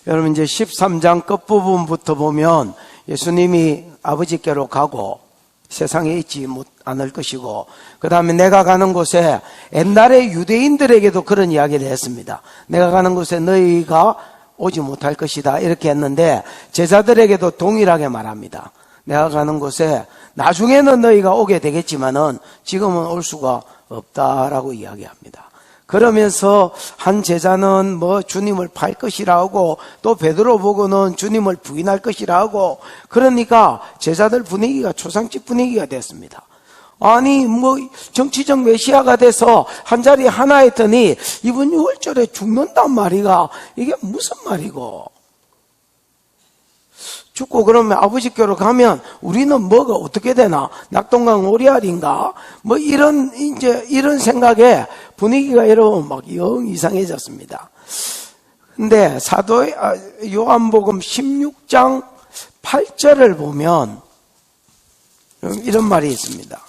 여러분 이제 13장 끝부분부터 보면 예수님이 아버지께로 가고 세상에 있지 않을 것이고, 그 다음에 내가 가는 곳에, 옛날에 유대인들에게도 그런 이야기를 했습니다. 내가 가는 곳에 너희가 오지 못할 것이다 이렇게 했는데, 제자들에게도 동일하게 말합니다. 내가 가는 곳에 나중에는 너희가 오게 되겠지만은 지금은 올 수가 없다라고 이야기합니다. 그러면서 한 제자는 주님을 팔 것이라 하고, 또 베드로 보고는 주님을 부인할 것이라 하고, 그러니까 제자들 분위기가 초상집 분위기가 됐습니다. 아니 정치적 메시아가 돼서 한 자리 하나 했더니 이분 6월절에 죽는단 말이가 이게 무슨 말이고, 죽고 그러면 아버지께로 가면 우리는 뭐가 어떻게 되나? 낙동강 오리알인가? 이런 생각에 분위기가 여러분 영 이상해졌습니다. 근데 요한복음 16장 8절을 보면 이런 말이 있습니다.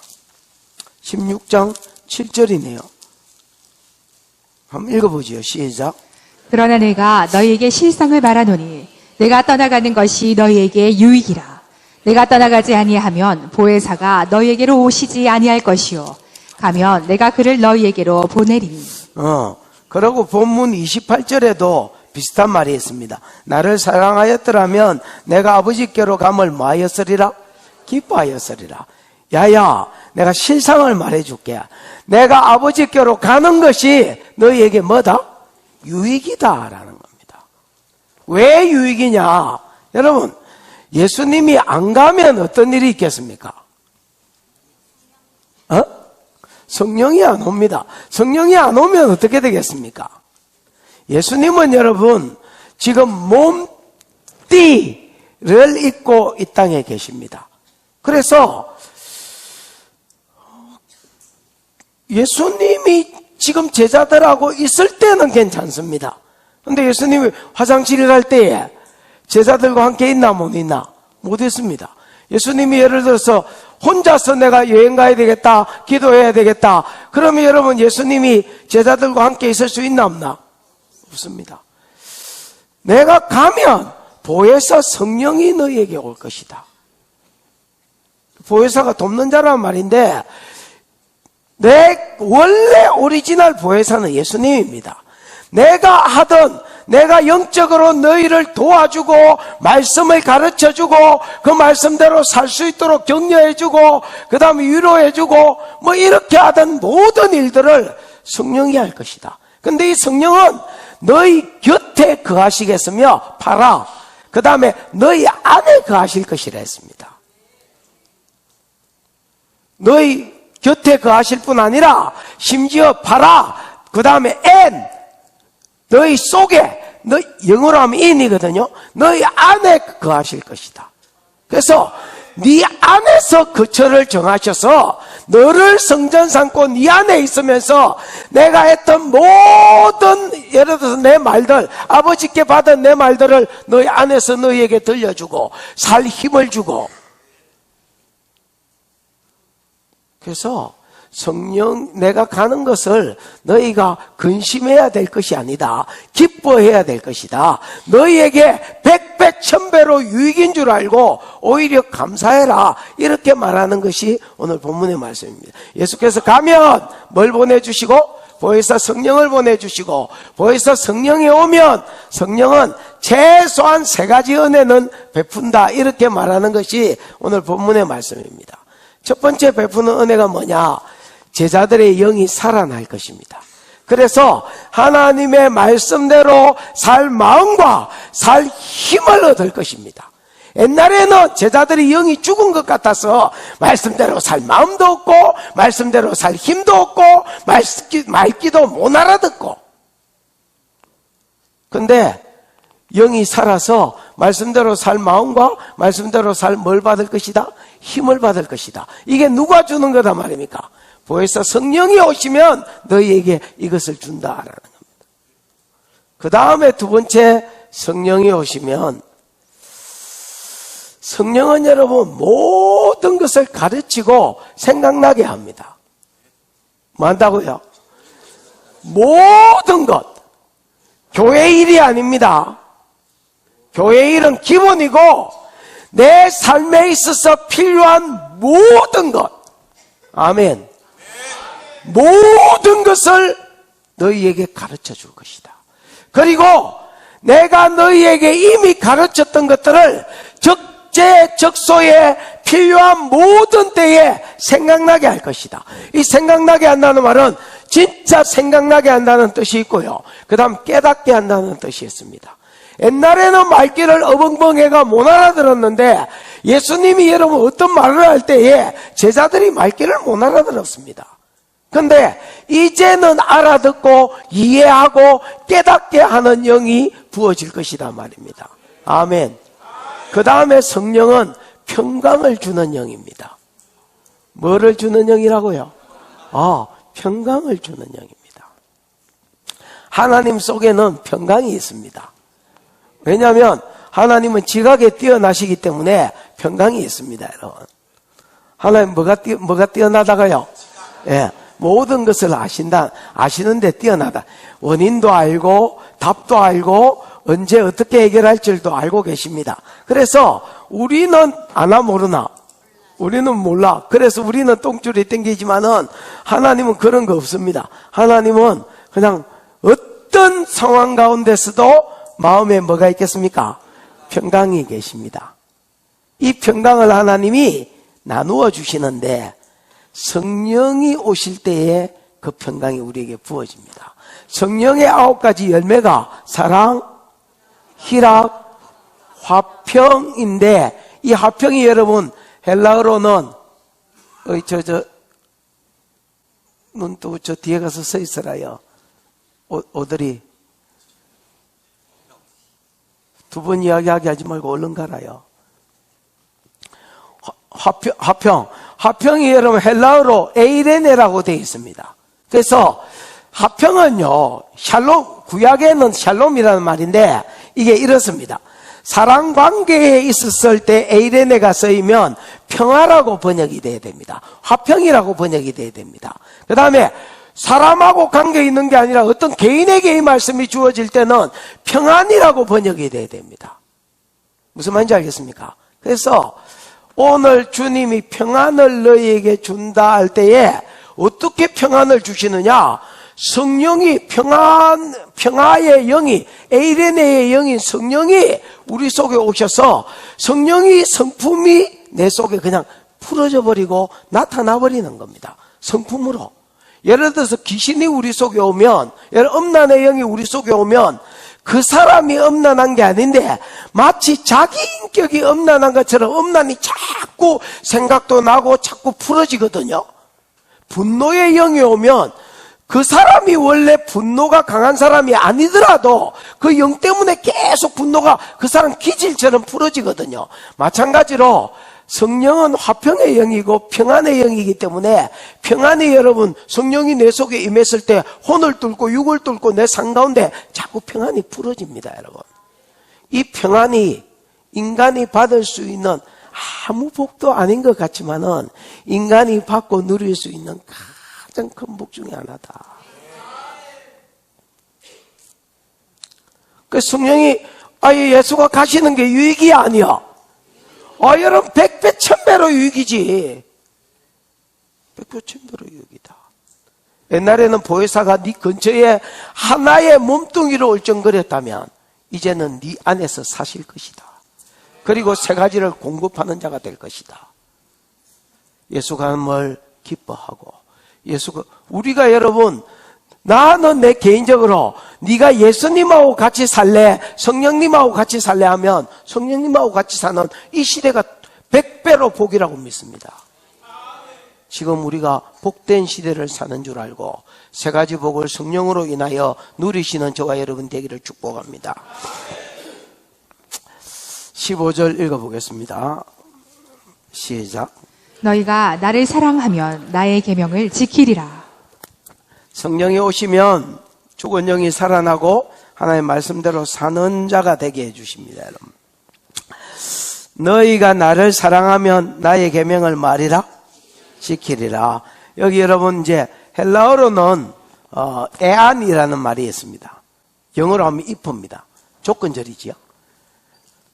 16장 7절이네요. 한번 읽어보지요. 시작. 그러나 내가 너희에게 실상을 말하노니 내가 떠나가는 것이 너희에게 유익이라. 내가 떠나가지 아니하면 보혜사가 너희에게로 오시지 아니할 것이요 가면 내가 그를 너희에게로 보내리니. 그리고 본문 28절에도 비슷한 말이 있습니다. 나를 사랑하였더라면 내가 아버지께로 감을 뭐하였으리라? 기뻐하였으리라. 야야, 내가 실상을 말해줄게. 내가 아버지께로 가는 것이 너희에게 뭐다? 유익이다라는 겁니다. 왜 유익이냐? 여러분, 예수님이 안 가면 어떤 일이 있겠습니까? 성령이 안 옵니다. 성령이 안 오면 어떻게 되겠습니까? 예수님은 여러분 지금 몸띠를 입고 이 땅에 계십니다. 그래서 예수님이 지금 제자들하고 있을 때는 괜찮습니다. 근데 예수님이 화장실 갈 때에 제자들과 함께 있나 못 있나? 못 있습니다. 예수님이 예를 들어서 혼자서 내가 여행 가야 되겠다, 기도해야 되겠다, 그러면 여러분 예수님이 제자들과 함께 있을 수 있나 없나? 없습니다. 내가 가면 보혜사 성령이 너희에게 올 것이다. 보혜사가 돕는 자란 말인데, 내 원래 오리지널 보혜사는 예수님입니다. 내가 영적으로 너희를 도와주고 말씀을 가르쳐주고 그 말씀대로 살 수 있도록 격려해주고 그 다음에 위로해주고 이렇게 하던 모든 일들을 성령이 할 것이다. 근데 이 성령은 너희 곁에 거하시겠으며 봐라, 그 다음에 너희 안에 거하실 것이라 했습니다. 너희 곁에 거하실 뿐 아니라 심지어 봐라, 그 다음에 너희 속에, 영어로 하면 in이거든요. 너희 안에 거하실 것이다. 그래서 네 안에서 거처를 정하셔서 너를 성전 삼고 네 안에 있으면서 내가 했던 모든, 예를 들어서 내 말들, 아버지께 받은 내 말들을 너희 안에서 너희에게 들려주고 살 힘을 주고. 그래서 성령, 내가 가는 것을 너희가 근심해야 될 것이 아니다. 기뻐해야 될 것이다. 너희에게 100배, 1000배로 유익인 줄 알고 오히려 감사해라. 이렇게 말하는 것이 오늘 본문의 말씀입니다. 예수께서 가면 뭘 보내주시고? 보혜사 성령을 보내주시고, 보혜사 성령이 오면 성령은 최소한 3가지 은혜는 베푼다. 이렇게 말하는 것이 오늘 본문의 말씀입니다. 첫 번째 베푸는 은혜가 뭐냐? 제자들의 영이 살아날 것입니다. 그래서 하나님의 말씀대로 살 마음과 살 힘을 얻을 것입니다. 옛날에는 제자들이 영이 죽은 것 같아서 말씀대로 살 마음도 없고 말씀대로 살 힘도 없고 말기도 못 알아듣고, 근데 영이 살아서 말씀대로 살 마음과 말씀대로 살 뭘 받을 것이다? 힘을 받을 것이다. 이게 누가 주는 거다 말입니까? 보혜사 성령이 오시면 너희에게 이것을 준다라는 겁니다. 그 다음에 두 번째, 성령이 오시면 성령은 여러분 모든 것을 가르치고 생각나게 합니다. 뭐 한다고요? 모든 것. 교회 일이 아닙니다. 교회 일은 기본이고 내 삶에 있어서 필요한 모든 것, 아멘, 모든 것을 너희에게 가르쳐 줄 것이다. 그리고 내가 너희에게 이미 가르쳤던 것들을 적재적소에 필요한 모든 때에 생각나게 할 것이다. 이 생각나게 한다는 말은 진짜 생각나게 한다는 뜻이 있고요, 그 다음 깨닫게 한다는 뜻이 있습니다. 옛날에는 말귀를 어벙벙해가 못 알아들었는데 예수님이 여러분 어떤 말을 할 때에 제자들이 말귀를 못 알아들었습니다. 근데 이제는 알아듣고 이해하고 깨닫게 하는 영이 부어질 것이다 말입니다. 아멘. 그 다음에 성령은 평강을 주는 영입니다. 뭐를 주는 영이라고요? 평강을 주는 영입니다. 하나님 속에는 평강이 있습니다. 왜냐하면 하나님은 지각에 뛰어나시기 때문에 평강이 있습니다, 여러분. 하나님 뭐가 뛰어나다가요? 예, 모든 것을 아시는데 뛰어나다. 원인도 알고 답도 알고 언제 어떻게 해결할 줄도 알고 계십니다. 그래서 우리는 아나 모르나? 우리는 몰라. 그래서 우리는 똥줄이 땡기지만은 하나님은 그런 거 없습니다. 하나님은 그냥 어떤 상황 가운데서도 마음에 뭐가 있겠습니까? 평강이 계십니다. 이 평강을 하나님이 나누어 주시는데 성령이 오실 때에 그 평강이 우리에게 부어집니다. 성령의 9가지 열매가 사랑, 희락, 화평인데 이 화평이 여러분 헬라어로는 눈 또 저 뒤에 가서 서 있으라요. 오들이 두 번 이야기하게 하지 말고 얼른 가라요. 화평이 여러분 헬라어로 에이레네라고 되어 있습니다. 그래서 화평은요, 샬롬, 구약에는 샬롬이라는 말인데 이게 이렇습니다. 사랑 관계에 있었을 때 에이레네가 쓰이면 평화라고 번역이 돼야 됩니다. 화평이라고 번역이 돼야 됩니다. 그 다음에 사람하고 관계 있는 게 아니라 어떤 개인에게 이 말씀이 주어질 때는 평안이라고 번역이 돼야 됩니다. 무슨 말인지 알겠습니까? 그래서 오늘 주님이 평안을 너희에게 준다 할 때에 어떻게 평안을 주시느냐? 성령이 평화의 영이, 에이레네의 영인 성령이 우리 속에 오셔서 성령이 성품이 내 속에 그냥 풀어져 버리고 나타나 버리는 겁니다. 성품으로. 예를 들어서 귀신이 우리 속에 오면, 음란의 영이 우리 속에 오면 그 사람이 음란한 게 아닌데 마치 자기 인격이 음란한 것처럼 음란이 자꾸 생각도 나고 자꾸 풀어지거든요. 분노의 영이 오면 그 사람이 원래 분노가 강한 사람이 아니더라도 그 영 때문에 계속 분노가 그 사람 기질처럼 풀어지거든요. 마찬가지로 성령은 화평의 영이고 평안의 영이기 때문에 평안이 여러분 성령이 내 속에 임했을 때 혼을 뚫고 육을 뚫고 내 삶 가운데 자꾸 평안이 풀어집니다, 여러분. 이 평안이 인간이 받을 수 있는 아무 복도 아닌 것 같지만은 인간이 받고 누릴 수 있는 가장 큰 복 중에 하나다. 그 성령이 예수가 가시는 게 유익이 아니야. 여러분 100배 1000배로 유익이지. 100배 1000배로 유익이다. 옛날에는 보혜사가 네 근처에 하나의 몸뚱이로 얼쩡거렸다면 이제는 네 안에서 사실 것이다. 그리고 3가지를 공급하는 자가 될 것이다. 예수가 뭘 기뻐하고 우리가 여러분 나는 내 개인적으로 네가 예수님하고 같이 살래 성령님하고 같이 살래 하면 성령님하고 같이 사는 이 시대가 100배로 복이라고 믿습니다. 지금 우리가 복된 시대를 사는 줄 알고 3가지 복을 성령으로 인하여 누리시는 저와 여러분 되기를 축복합니다. 15절 읽어보겠습니다. 시작. 너희가 나를 사랑하면 나의 계명을 지키리라. 성령이 오시면 죽은 영이 살아나고 하나님의 말씀대로 사는 자가 되게 해주십니다, 여러분. 너희가 나를 사랑하면 나의 계명을 말이라 지키리라. 여기 여러분 이제 헬라어로는 에안이라는 말이 있습니다. 영어로 하면 if입니다. 조건절이지요.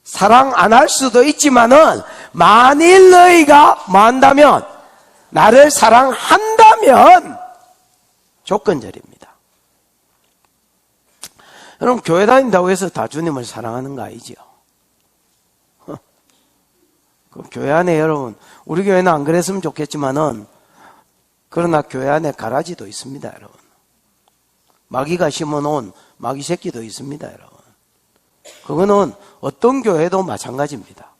사랑 안 할 수도 있지만은 만일 너희가 뭐 한다면 나를 사랑한다면 조건절입니다. 여러분 교회 다닌다고 해서 다 주님을 사랑하는 거 아니죠? 그 교회 안에 여러분 우리 교회는 안 그랬으면 좋겠지만은 그러나 교회 안에 가라지도 있습니다, 여러분. 마귀가 심어놓은 마귀 새끼도 있습니다, 여러분. 그거는 어떤 교회도 마찬가지입니다.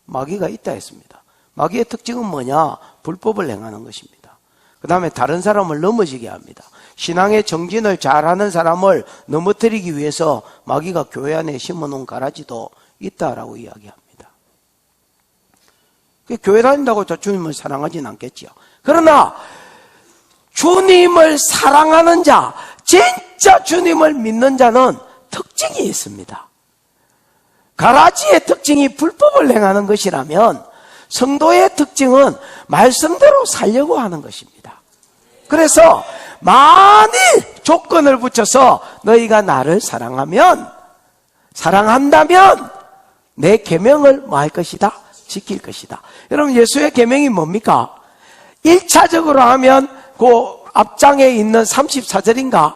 마귀가 있다 했습니다. 마귀의 특징은 뭐냐? 불법을 행하는 것입니다. 그 다음에 다른 사람을 넘어지게 합니다. 신앙의 정진을 잘하는 사람을 넘어뜨리기 위해서 마귀가 교회 안에 심어놓은 가라지도 있다라고 이야기합니다. 교회 다닌다고 저 주님을 사랑하진 않겠지요. 그러나 주님을 사랑하는 자, 진짜 주님을 믿는 자는 특징이 있습니다. 가라지의 특징이 불법을 행하는 것이라면 성도의 특징은 말씀대로 살려고 하는 것입니다. 그래서 만일 조건을 붙여서 너희가 나를 사랑한다면 내 계명을 뭐 할 것이다? 지킬 것이다. 여러분 예수의 계명이 뭡니까? 1차적으로 하면 그 앞장에 있는 34절인가?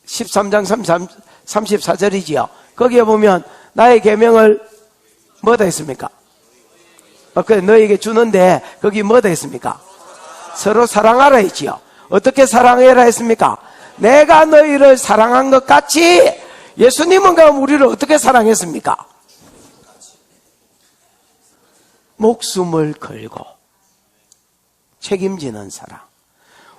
13장 34절이지요. 거기에 보면 나의 계명을 뭐다 했습니까? 너에게 주는데 거기 뭐다 했습니까? 서로 사랑하라 했지요. 어떻게 사랑해라 했습니까? 내가 너희를 사랑한 것 같이 예수님은 그럼 우리를 어떻게 사랑했습니까? 목숨을 걸고 책임지는 사랑.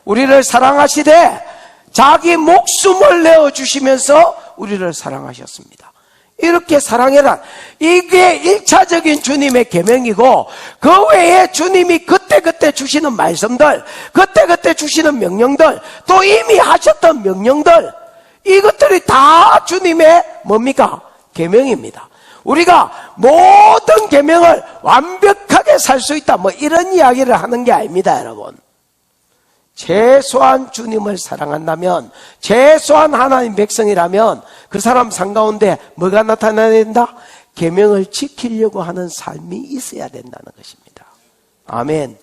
우리를 사랑하시되 자기 목숨을 내어주시면서 우리를 사랑하셨습니다. 이렇게 사랑해라. 이게 1차적인 주님의 계명이고 그 외에 주님이 그때그때 주시는 말씀들, 그때그때 주시는 명령들, 또 이미 하셨던 명령들, 이것들이 다 주님의 뭡니까? 계명입니다. 우리가 모든 계명을 완벽하게 살 수 있다, 뭐 이런 이야기를 하는 게 아닙니다, 여러분. 최소한 주님을 사랑한다면, 최소한 하나님 백성이라면 그 사람 삶 가운데 뭐가 나타나야 된다? 계명을 지키려고 하는 삶이 있어야 된다는 것입니다. 아멘.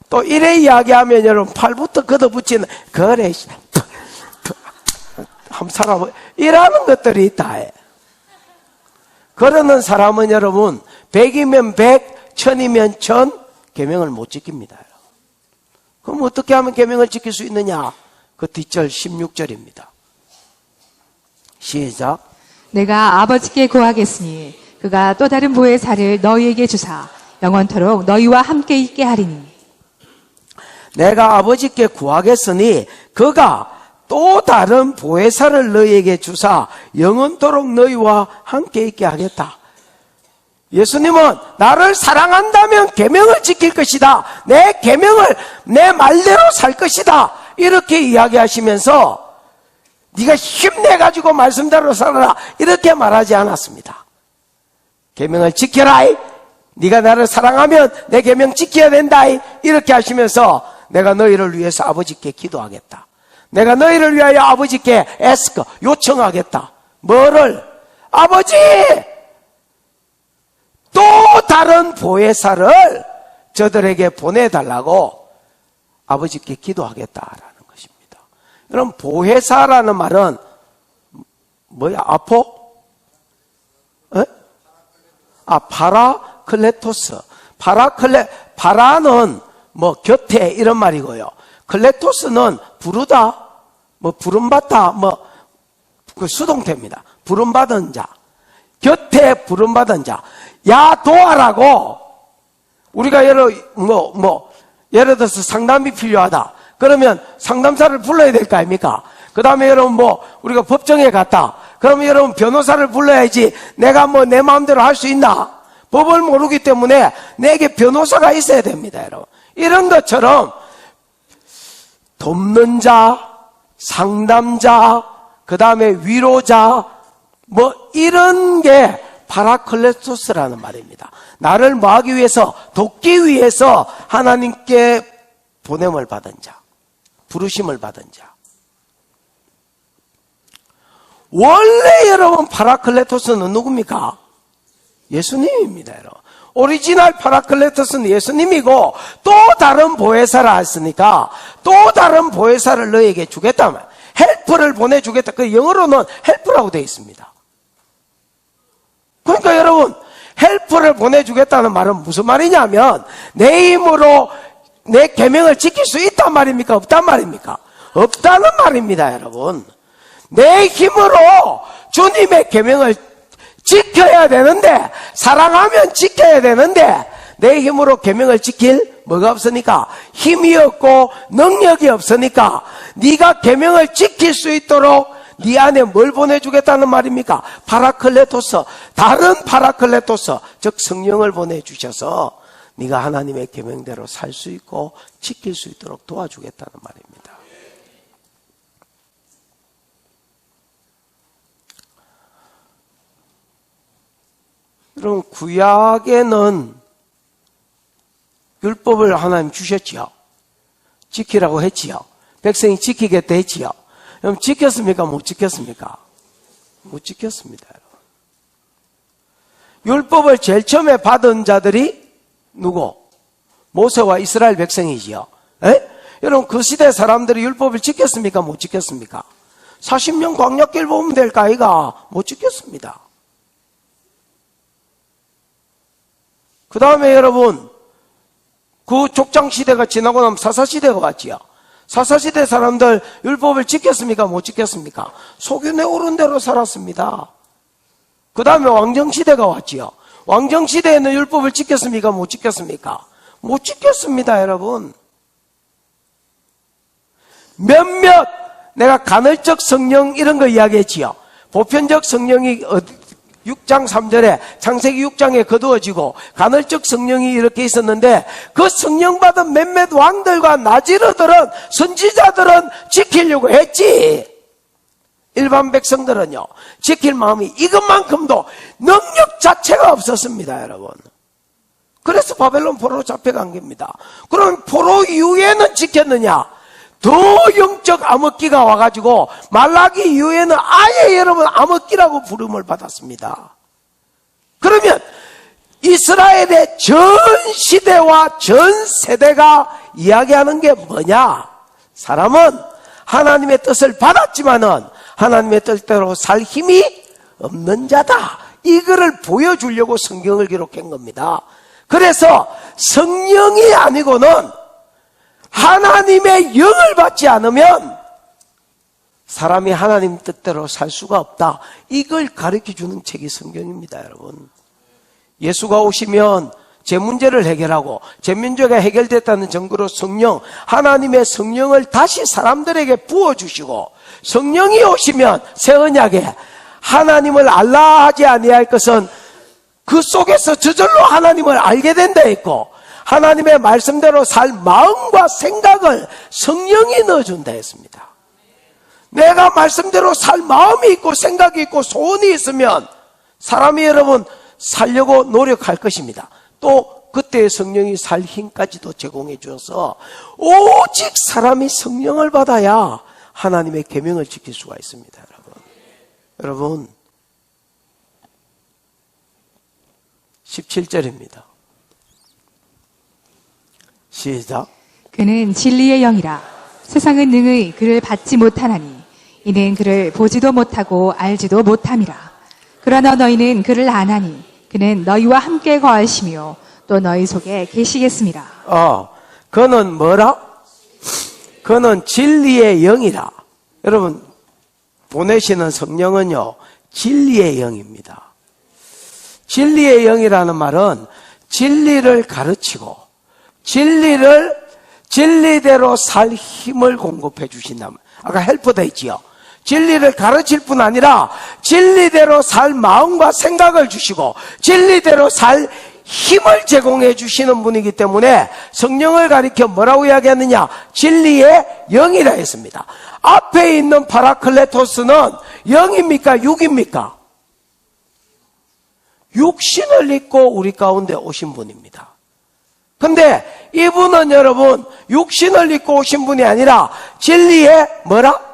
또 이래 이야기하면 여러분 팔부터 걷어붙이는 그래 한번 살아보 이라는 것들이 있다. 그러는 사람은 여러분 100이면 100, 1000이면 1000 계명을 못 지킵니다. 그럼 어떻게 하면 계명을 지킬 수 있느냐? 그 뒷절 16절입니다. 시작. 내가 아버지께 구하겠으니 그가 또 다른 보혜사를 너희에게 주사 영원토록 너희와 함께 있게 하리니. 내가 아버지께 구하겠으니 그가 또 다른 보혜사를 너희에게 주사 영원토록 너희와 함께 있게 하겠다. 예수님은 나를 사랑한다면 계명을 지킬 것이다. 내 계명을 내 말대로 살 것이다. 이렇게 이야기하시면서 네가 힘내가지고 말씀대로 살아라 이렇게 말하지 않았습니다. 계명을 지켜라. 네가 나를 사랑하면 내 계명 지켜야 된다. 이렇게 하시면서 내가 너희를 위해서 아버지께 기도하겠다. 내가 너희를 위하여 아버지께 요청하겠다. 뭐를? 아버지! 또 다른 보혜사를 저들에게 보내달라고 아버지께 기도하겠다라는 것입니다. 여러분 보혜사라는 말은 뭐야? 파라클레토스. 파라는 뭐 곁에 이런 말이고요. 클레토스는 부르다, 뭐 부름받다, 뭐 그 수동태입니다. 부름받은 자, 곁에 부름받은 자. 야 도와라고 우리가 예를 들어서 상담이 필요하다. 그러면 상담사를 불러야 될 거 아닙니까? 그 다음에 여러분 우리가 법정에 갔다. 그러면 여러분 변호사를 불러야지 내가 내 마음대로 할 수 있나? 법을 모르기 때문에 내게 변호사가 있어야 됩니다, 여러분. 이런 것처럼 돕는 자, 상담자, 그 다음에 위로자, 이런 게 파라클레토스라는 말입니다. 나를 뭐하기 위해서, 돕기 위해서 하나님께 보냄을 받은 자, 부르심을 받은 자. 원래 여러분 파라클레토스는 누굽니까? 예수님입니다, 여러분. 오리지널 파라클레토스는 예수님이고 또 다른 보혜사라 했으니까 또 다른 보혜사를 너에게 주겠다면 헬프를 보내주겠다. 그 영어로는 헬프라고 되어 있습니다. 그러니까 여러분 헬프를 보내주겠다는 말은 무슨 말이냐면 내 힘으로 내 계명을 지킬 수 있단 말입니까? 없단 말입니까? 없다는 말입니다, 여러분. 내 힘으로 주님의 계명을 지켜야 되는데, 사랑하면 지켜야 되는데 내 힘으로 계명을 지킬 뭐가 없으니까, 힘이 없고 능력이 없으니까 네가 계명을 지킬 수 있도록 네 안에 뭘 보내주겠다는 말입니까? 파라클레토스, 다른 파라클레토스, 즉 성령을 보내주셔서 네가 하나님의 계명대로 살 수 있고 지킬 수 있도록 도와주겠다는 말입니다. 여러분, 구약에는 율법을 하나님 주셨지요. 지키라고 했지요. 백성이 지키겠다 했지요. 그럼 지켰습니까? 못 지켰습니까? 못 지켰습니다. 율법을 제일 처음에 받은 자들이 누구? 모세와 이스라엘 백성이지요. 에? 여러분, 그 시대 사람들이 율법을 지켰습니까? 못 지켰습니까? 40년 광야길 보면 될까 아이가? 못 지켰습니다. 그 다음에 여러분, 그 족장시대가 지나고 나면 사사시대가 왔지요. 사사시대 사람들 율법을 지켰습니까? 못 지켰습니까? 소견에 오른 대로 살았습니다. 그 다음에 왕정시대가 왔지요. 왕정시대에는 율법을 지켰습니까? 못 지켰습니까? 못 지켰습니다, 여러분. 몇몇 내가 간헐적 성령 이런 거 이야기했지요. 보편적 성령이 6장 3절에 창세기 6장에 거두어지고 간헐적 성령이 이렇게 있었는데 그 성령 받은 몇몇 왕들과 나지르들은 선지자들은 지키려고 했지. 일반 백성들은요 지킬 마음이 이것만큼도 능력 자체가 없었습니다, 여러분. 그래서 바벨론 포로로 잡혀간 겁니다. 그럼 포로 이후에는 지켰느냐? 더 영적 암흑기가 와가지고 말라기 이후에는 아예 여러분 암흑기라고 부름을 받았습니다. 그러면 이스라엘의 전 시대와 전 세대가 이야기하는 게 뭐냐? 사람은 하나님의 뜻을 받았지만은 하나님의 뜻대로 살 힘이 없는 자다. 이거를 보여주려고 성경을 기록한 겁니다. 그래서 성령이 아니고는 하나님의 영을 받지 않으면 사람이 하나님 뜻대로 살 수가 없다. 이걸 가르쳐주는 책이 성경입니다, 여러분. 예수가 오시면 제 문제를 해결하고 제 문제가 해결됐다는 증거로 성령, 하나님의 성령을 다시 사람들에게 부어주시고 성령이 오시면 새 언약에 하나님을 알라 하지 아니할 것은 그 속에서 저절로 하나님을 알게 된다 했고 하나님의 말씀대로 살 마음과 생각을 성령이 넣어준다 했습니다. 내가 말씀대로 살 마음이 있고 생각이 있고 소원이 있으면 사람이 여러분 살려고 노력할 것입니다. 또 그때의 성령이 살 힘까지도 제공해 주어서 오직 사람이 성령을 받아야 하나님의 계명을 지킬 수가 있습니다. 여러분 17절입니다. 시작. 그는 진리의 영이라 세상은 능히 그를 받지 못하나니 이는 그를 보지도 못하고 알지도 못함이라. 그러나 너희는 그를 아나니 그는 너희와 함께 거하시며 또 너희 속에 계시겠습니다. 그는 뭐라? 그는 진리의 영이라. 여러분 보내시는 성령은요 진리의 영입니다. 진리의 영이라는 말은 진리를 가르치고 진리대로 살 힘을 공급해 주신다. 아까 헬퍼도 있지요. 진리를 가르칠 뿐 아니라 진리대로 살 마음과 생각을 주시고 진리대로 살 힘을 제공해 주시는 분이기 때문에 성령을 가리켜 뭐라고 이야기하느냐? 진리의 영이라 했습니다. 앞에 있는 파라클레토스는 영입니까? 육입니까? 육신을 입고 우리 가운데 오신 분입니다. 근데 이분은 여러분 육신을 입고 오신 분이 아니라 진리의 뭐라?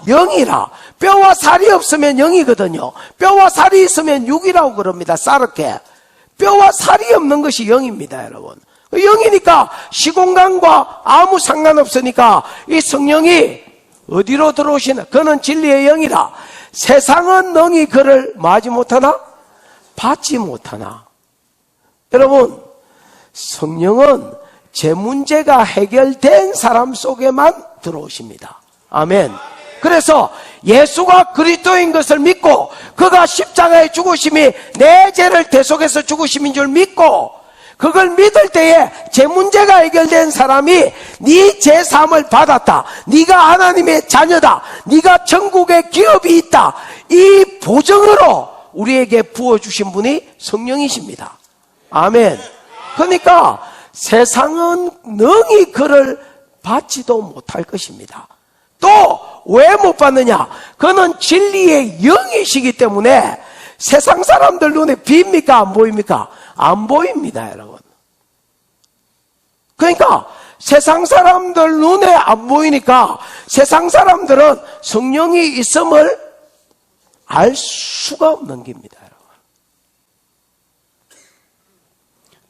영이라. 뼈와 살이 없으면 영이거든요. 뼈와 살이 있으면 육이라고 그럽니다. 싸르게. 뼈와 살이 없는 것이 영입니다, 여러분. 영이니까 시공간과 아무 상관없으니까 이 성령이 어디로 들어오시나? 그는 진리의 영이라. 세상은 능히 그를 뭐하지 못하나? 받지 못하나. 여러분, 성령은 제 문제가 해결된 사람 속에만 들어오십니다. 아멘. 그래서 예수가 그리스도인 것을 믿고 그가 십자가에 죽으심이 내 죄를 대속해서 죽으심인 줄 믿고 그걸 믿을 때에 제 문제가 해결된 사람이 네 죄 사함을 받았다. 네가 하나님의 자녀다. 네가 천국에 기업이 있다. 이 보증으로 우리에게 부어주신 분이 성령이십니다. 아멘. 그러니까 세상은 능히 그를 받지도 못할 것입니다. 또 왜 못 받느냐? 그는 진리의 영이시기 때문에 세상 사람들 눈에 빕니까? 안 보입니까? 안 보입니다, 여러분. 그러니까 세상 사람들 눈에 안 보이니까 세상 사람들은 성령이 있음을 알 수가 없는 겁니다, 여러분.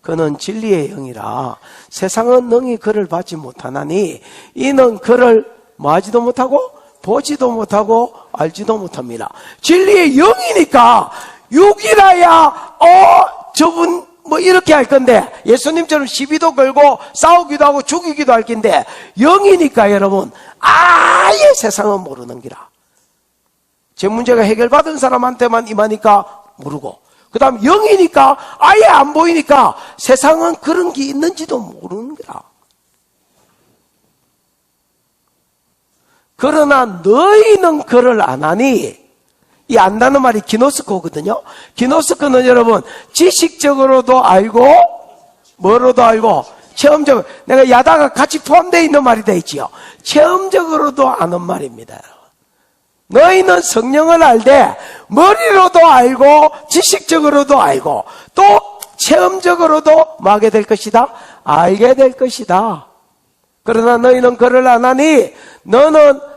그는 진리의 영이라 세상은 능히 그를 받지 못하나니 이는 그를 뭐하지도 못하고 보지도 못하고 알지도 못합니다. 진리의 영이니까 육이라야 저분 뭐 이렇게 할 건데 예수님처럼 시비도 걸고 싸우기도 하고 죽이기도 할 건데 영이니까 여러분 아예 세상은 모르는 기라. 제 문제가 해결받은 사람한테만 임하니까 모르고 그 다음 영이니까 아예 안 보이니까 세상은 그런 게 있는지도 모르는 거라. 그러나 너희는 그를 안 하니 이 안다는 말이 기노스코거든요. 기노스코는 여러분 지식적으로도 알고 뭐로도 알고 체험적으로 내가 야다가 같이 포함되어 있는 말이 되어 있지요. 체험적으로도 아는 말입니다. 너희는 성령을 알되 머리로도 알고 지식적으로도 알고 또 체험적으로도 뭐 하게 될 것이다? 알게 될 것이다. 그러나 너희는 그를 안 하니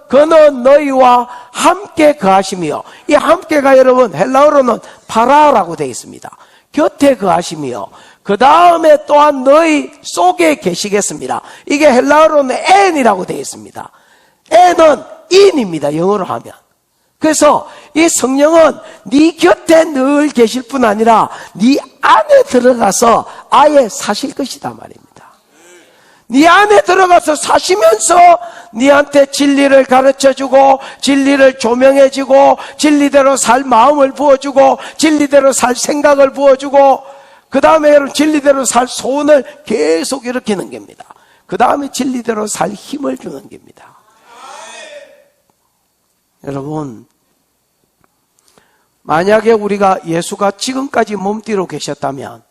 그는 너희와 함께 거하시며 이 함께가 여러분 헬라어로는 파라라고 되어 있습니다. 곁에 거하시며 그 다음에 또한 너희 속에 계시겠습니다. 이게 헬라어로는 엔이라고 되어 있습니다. 엔은 인입니다. 영어로 하면. 그래서 이 성령은 네 곁에 늘 계실 뿐 아니라 네 안에 들어가서 아예 사실 것이다 말입니다. 네 안에 들어가서 사시면서 네한테 진리를 가르쳐주고 진리를 조명해주고 진리대로 살 마음을 부어주고 진리대로 살 생각을 부어주고 그 다음에 여러분 진리대로 살 소원을 계속 일으키는 겁니다. 그 다음에 진리대로 살 힘을 주는 겁니다. 여러분 만약에 우리가 예수가 지금까지 몸띠로 계셨다면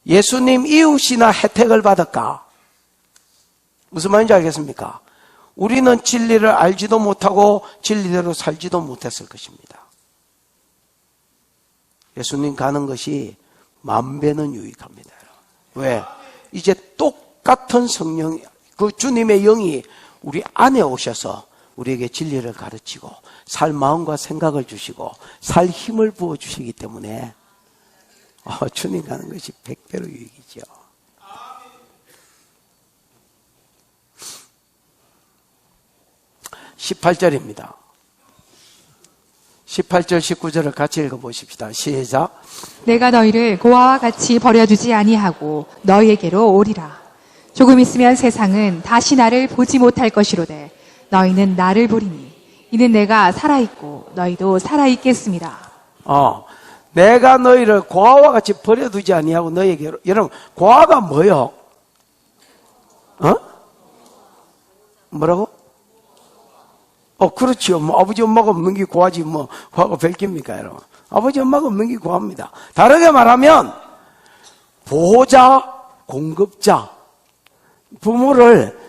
예수님 이웃이나 혜택을 받을까? 무슨 말인지 알겠습니까? 우리는 진리를 알지도 못하고 진리대로 살지도 못했을 것입니다. 예수님 가는 것이 만배는 유익합니다. 왜? 이제 똑같은 성령, 그 주님의 영이 우리 안에 오셔서 우리에게 진리를 가르치고 살 마음과 생각을 주시고 살 힘을 부어주시기 때문에 주님 가는 것이 100배로 유익이죠. 18절입니다. 18절 19절을 같이 읽어보십시다. 시작. 내가 너희를 고아와 같이 버려두지 아니하고 너희에게로 오리라. 조금 있으면 세상은 다시 나를 보지 못할 것이로되 너희는 나를 보리니 이는 내가 살아있고 너희도 살아있겠습니다. 내가 너희를 고아와 같이 버려두지 아니하고 너희에게로. 여러분 고아가 뭐요? 뭐라고? 그렇죠. 아버지 엄마가 없는 게 고아지 고아가 별깁니까 여러분? 아버지 엄마가 없는 게 고아입니다. 다르게 말하면 보호자, 공급자, 부모를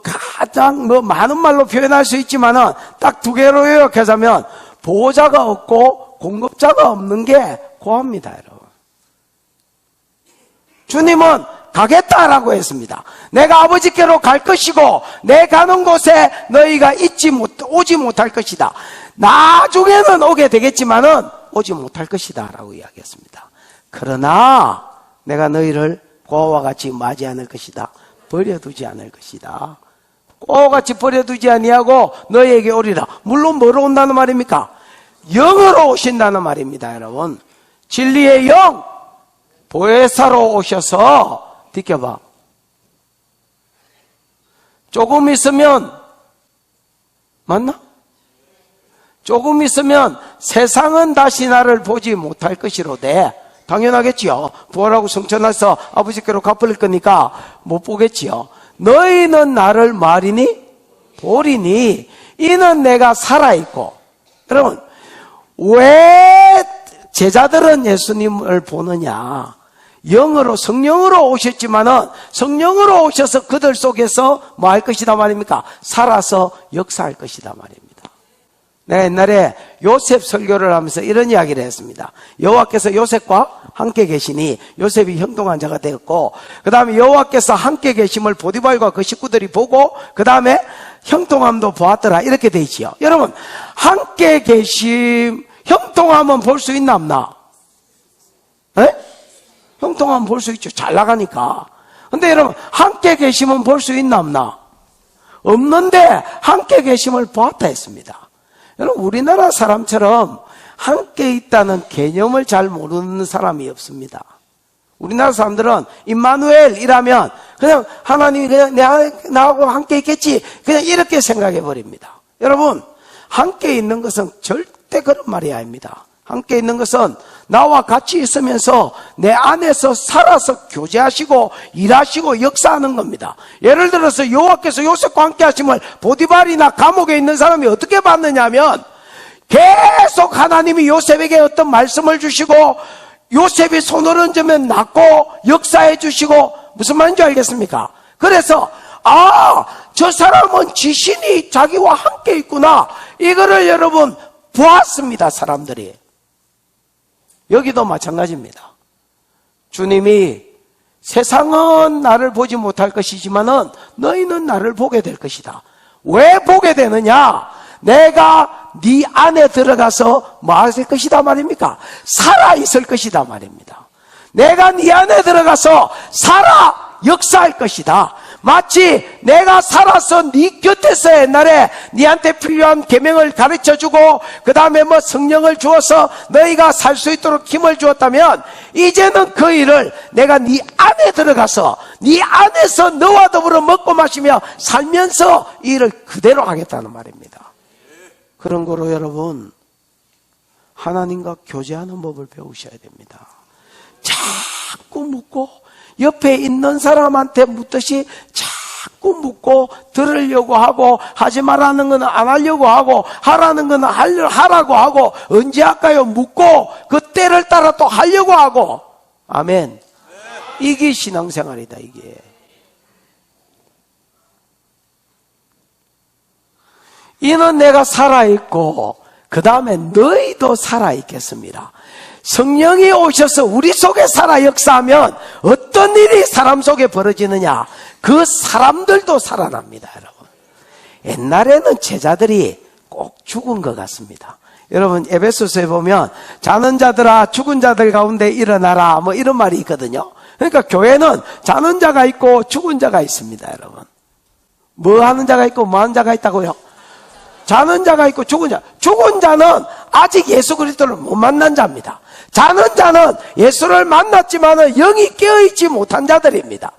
가장 많은 말로 표현할 수 있지만은 딱 두 개로 요약하자면 보호자가 없고 공급자가 없는 게 고아입니다, 여러분. 주님은 가겠다라고 했습니다. 내가 아버지께로 갈 것이고 내 가는 곳에 너희가 오지 못할 것이다. 나중에는 오게 되겠지만은 오지 못할 것이다 라고 이야기했습니다. 그러나 내가 너희를 고아와 같이 맞이 않을 것이다. 버려두지 않을 것이다. 고아와 같이 버려두지 아니하고 너희에게 오리라. 물론 뭐로 온다는 말입니까? 영으로 오신다는 말입니다. 여러분, 진리의 영 보혜사로 오셔서 비켜봐. 조금 있으면 맞나? 조금 있으면 세상은 다시 나를 보지 못할 것이로되, 당연하겠지요. 부활하고 성천해서 아버지께로 갚을 거니까 못 보겠지요. 너희는 나를 말이니 보리니 이는 내가 살아있고. 여러분, 왜 제자들은 예수님을 보느냐? 영으로, 성령으로 오셨지만은 성령으로 오셔서 그들 속에서 뭐 할 것이다 말입니까? 살아서 역사할 것이다 말입니다. 내가 옛날에 요셉 설교를 하면서 이런 이야기를 했습니다. 여호와께서 요셉과 함께 계시니 요셉이 형통한 자가 되었고, 그 다음에 여호와께서 함께 계심을 보디발과 그 식구들이 보고 그 다음에 형통함도 보았더라, 이렇게 돼 있지요. 여러분, 함께 계심, 형통함은 볼 수 있나 없나? 에? 형통함은 볼 수 있죠. 잘 나가니까. 근데 여러분, 함께 계심은 볼 수 있나 없나? 없는데 함께 계심을 보았다 했습니다. 여러분, 우리나라 사람처럼 함께 있다는 개념을 잘 모르는 사람이 없습니다. 우리나라 사람들은 임마누엘이라면 그냥 하나님이 그냥 나하고 함께 있겠지, 그냥 이렇게 생각해 버립니다. 여러분, 함께 있는 것은 절대 그런 말이 아닙니다. 함께 있는 것은 나와 같이 있으면서 내 안에서 살아서 교제하시고 일하시고 역사하는 겁니다. 예를 들어서 여호와께서 요셉과 함께 하심을 보디발이나 감옥에 있는 사람이 어떻게 봤느냐면, 계속 하나님이 요셉에게 어떤 말씀을 주시고 요셉이 손을 얹으면 낫고 역사해 주시고, 무슨 말인지 알겠습니까? 그래서 저 사람은 지신이 자기와 함께 있구나, 이거를 여러분 보았습니다. 사람들이. 여기도 마찬가지입니다. 주님이 세상은 나를 보지 못할 것이지만은 너희는 나를 보게 될 것이다. 왜 보게 되느냐? 내가 네 안에 들어가서 뭐 할 것이다 말입니까? 살아 있을 것이다 말입니다. 내가 네 안에 들어가서 살아 역사할 것이다. 마치 내가 살아서 네 곁에서 옛날에 네한테 필요한 계명을 가르쳐주고 그 다음에 뭐 성령을 주어서 너희가 살 수 있도록 힘을 주었다면, 이제는 그 일을 내가 네 안에 들어가서 네 안에서 너와 더불어 먹고 마시며 살면서 이 일을 그대로 하겠다는 말입니다. 그런 거로 여러분, 하나님과 교제하는 법을 배우셔야 됩니다. 자꾸 묻고, 옆에 있는 사람한테 묻듯이 자꾸 묻고 들으려고 하고, 하지 말라는 건 안 하려고 하고, 하라는 건 하라고 하고, 언제 할까요? 묻고 그 때를 따라 또 하려고 하고. 아멘. 이게 신앙생활이다. 이게 이는 내가 살아있고 그 다음에 너희도 살아있겠습니다. 성령이 오셔서 우리 속에 살아 역사하면 어떤 일이 사람 속에 벌어지느냐? 그 사람들도 살아납니다. 여러분, 옛날에는 제자들이 꼭 죽은 것 같습니다. 여러분, 에베소서에 보면 자는 자들아 죽은 자들 가운데 일어나라, 뭐 이런 말이 있거든요. 그러니까 교회는 자는 자가 있고 죽은 자가 있습니다. 여러분, 뭐 하는 자가 있고 뭐 하는 자가 있다고요? 자는 자가 있고 죽은 자. 죽은 자는 아직 예수 그리스도를 못 만난 자입니다. 자는 자는 예수를 만났지만 영이 깨어있지 못한 자들입니다.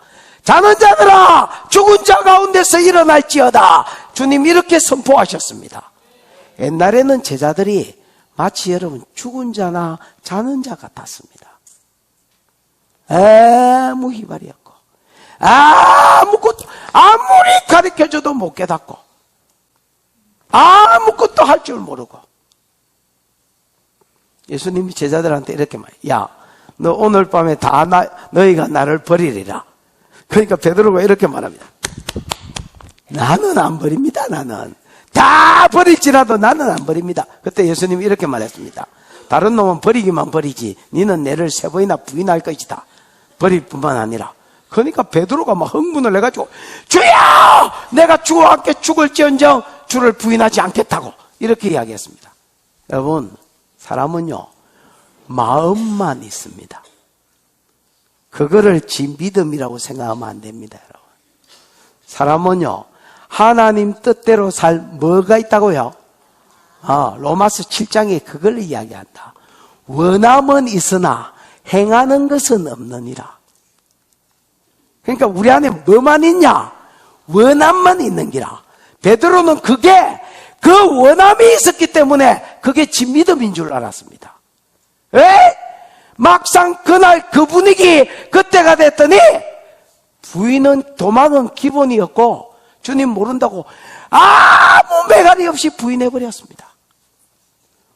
자는 자들아 죽은 자 가운데서 일어날지어다. 주님 이렇게 선포하셨습니다. 옛날에는 제자들이 마치 여러분 죽은 자나 자는 자 같았습니다. 아무 희발이 없고 아무것도 아무리 가르쳐줘도 못 깨닫고 아무것도 할 줄 모르고. 예수님이 제자들한테 이렇게 말해요. 야, 너 오늘 밤에 너희가 나를 버리리라. 그러니까 베드로가 이렇게 말합니다. 나는 안 버립니다. 나는 다 버릴지라도 나는 안 버립니다. 그때 예수님이 이렇게 말했습니다. 다른 놈은 버리기만 버리지 너는 내를 3번이나 부인할 것이다. 버릴 뿐만 아니라 그러니까 베드로가 막 흥분을 해가지고 주여! 내가 주와 함께 죽을지언정 주를 부인하지 않겠다고 이렇게 이야기했습니다. 여러분, 사람은요 마음만 있습니다. 그거를 지 믿음이라고 생각하면 안 됩니다. 여러분, 사람은요 하나님 뜻대로 살 뭐가 있다고요? 로마서 7장에 그걸 이야기한다. 원함은 있으나 행하는 것은 없느니라. 그러니까 우리 안에 뭐만 있냐? 원함만 있는 기라. 베드로는 그게 그 원함이 있었기 때문에 그게 지 믿음인 줄 알았습니다. 왜? 막상 그날 그 분위기 그때가 됐더니 부인은 도망은 기본이었고 주님 모른다고 아무 매갈이 없이 부인해버렸습니다.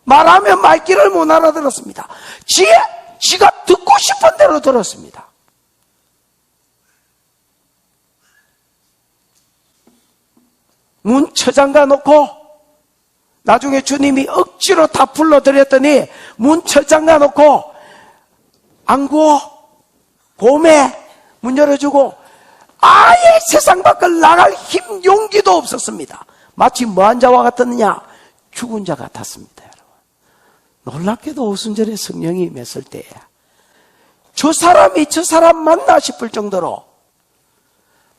말하면 말귀를 못 알아들었습니다. 지가 듣고 싶은 대로 들었습니다. 문 처장가 놓고 나중에 주님이 억지로 다 불러들였더니 문 처장가 놓고 안구어 곰에 문 열어주고 아예 세상 밖을 나갈 힘 용기도 없었습니다. 마치 뭐한 자와 같았느냐? 죽은 자 같았습니다. 여러분, 놀랍게도 오순절에 성령이 임했을 때에 저 사람이 저 사람 맞나 싶을 정도로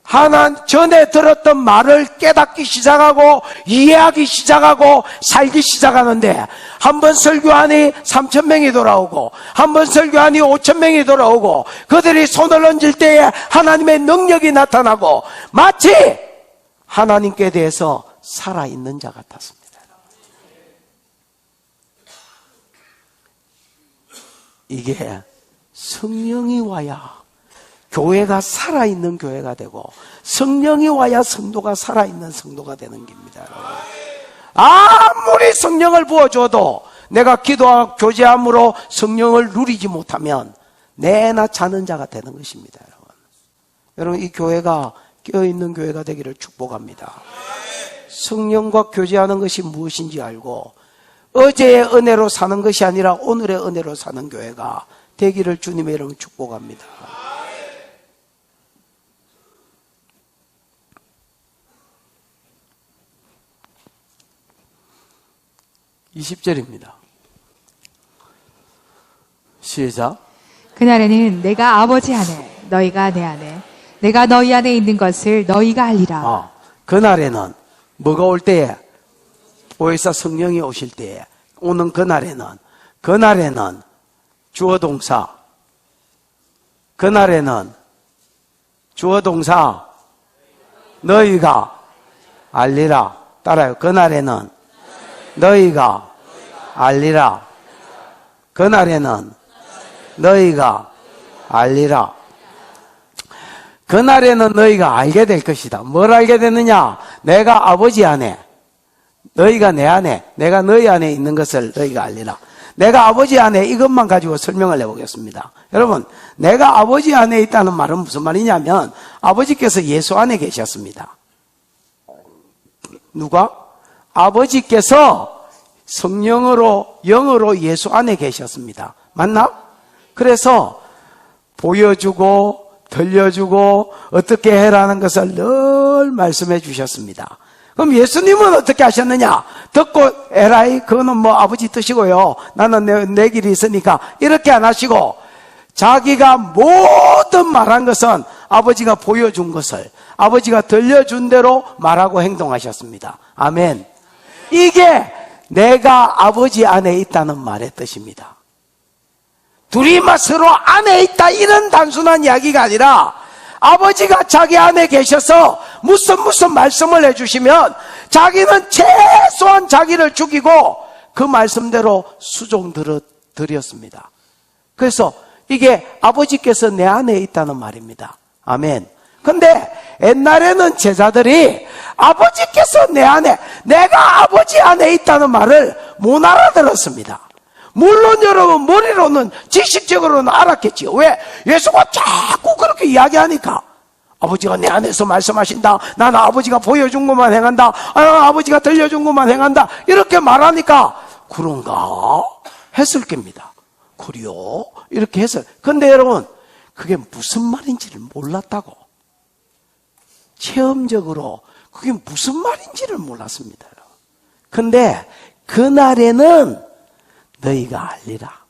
하나님 전에 들었던 말을 깨닫기 시작하고 이해하기 시작하고 살기 시작하는데 한 번 설교하니 3,000명이 돌아오고 한 번 설교하니 5,000명이 돌아오고 그들이 손을 얹을 때에 하나님의 능력이 나타나고 마치 하나님께 대해서 살아있는 자 같았습니다. 이게 성령이 와야 교회가 살아있는 교회가 되고 성령이 와야 성도가 살아있는 성도가 되는 겁니다. 아무리 성령을 부어줘도 내가 기도하고 교제함으로 성령을 누리지 못하면 내나 자는 자가 되는 것입니다. 여러분, 이 교회가 깨어있는 교회가 되기를 축복합니다. 성령과 교제하는 것이 무엇인지 알고 어제의 은혜로 사는 것이 아니라 오늘의 은혜로 사는 교회가 되기를 주님의 이름으로 축복합니다. 20절입니다. 시작. 그날에는 내가 아버지 안에 너희가 내 안에 내가 너희 안에 있는 것을 너희가 알리라. 그날에는 뭐가 올 때에? 보혜사 성령이 오실 때에 오는 그날에는 주어 동사, 그날에는 주어 동사 너희가 알리라. 따라요. 그날에는 너희가 알리라. 그날에는 너희가 알리라. 그날에는 너희가 알게 될 것이다. 뭘 알게 되느냐? 내가 아버지 안에, 너희가 내 안에, 내가 너희 안에 있는 것을 너희가 알리라. 내가 아버지 안에 이것만 가지고 설명을 해보겠습니다. 여러분, 내가 아버지 안에 있다는 말은 무슨 말이냐면 아버지께서 예수 안에 계셨습니다. 누가? 아버지께서 성령으로 영으로 예수 안에 계셨습니다. 맞나? 그래서 보여주고 들려주고 어떻게 해라는 것을 늘 말씀해 주셨습니다. 그럼 예수님은 어떻게 하셨느냐? 듣고 에라이 그거는 뭐 아버지 뜻이고요, 나는 내 길이 있으니까 이렇게 안 하시고 자기가 모든 말한 것은 아버지가 보여준 것을 아버지가 들려준 대로 말하고 행동하셨습니다. 아멘. 이게 내가 아버지 안에 있다는 말의 뜻입니다. 둘이 서로 안에 있다 이런 단순한 이야기가 아니라 아버지가 자기 안에 계셔서 무슨 말씀을 해주시면 자기는 최소한 자기를 죽이고 그 말씀대로 수종 드렸습니다. 그래서 이게 아버지께서 내 안에 있다는 말입니다. 아멘. 근데 옛날에는 제자들이 아버지께서 내 안에, 내가 아버지 안에 있다는 말을 못 알아들었습니다. 물론 여러분 머리로는 지식적으로는 알았겠지요. 왜? 예수가 자꾸 그렇게 이야기하니까 아버지가 내 안에서 말씀하신다, 나는 아버지가 보여준 것만 행한다, 아버지가 들려준 것만 행한다 이렇게 말하니까 그런가 했을 겁니다. 그래요? 이렇게 했어요. 근데 여러분 그게 무슨 말인지를 몰랐다고. 체험적으로 그게 무슨 말인지를 몰랐습니다. 근데 그날에는 너희가 알리라.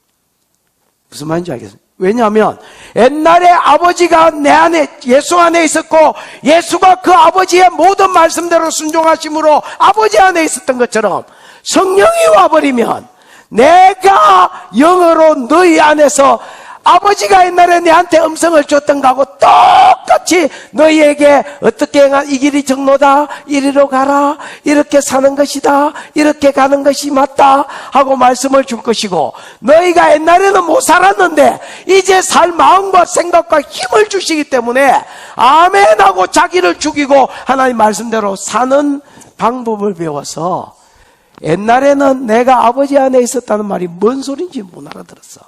무슨 말인지 알겠습니다. 왜냐하면 옛날에 아버지가 내 안에, 예수 안에 있었고 예수가 그 아버지의 모든 말씀대로 순종하심으로 아버지 안에 있었던 것처럼 성령이 와버리면 내가 영으로 너희 안에서 아버지가 옛날에 내한테 음성을 줬던 거하고 똑같이 너희에게 어떻게 이 길이 정로다, 이리로 가라, 이렇게 사는 것이다, 이렇게 가는 것이 맞다 하고 말씀을 줄 것이고, 너희가 옛날에는 못 살았는데 이제 살 마음과 생각과 힘을 주시기 때문에 아멘 하고 자기를 죽이고 하나님 말씀대로 사는 방법을 배워서, 옛날에는 내가 아버지 안에 있었다는 말이 뭔 소리인지 못 알아들었어.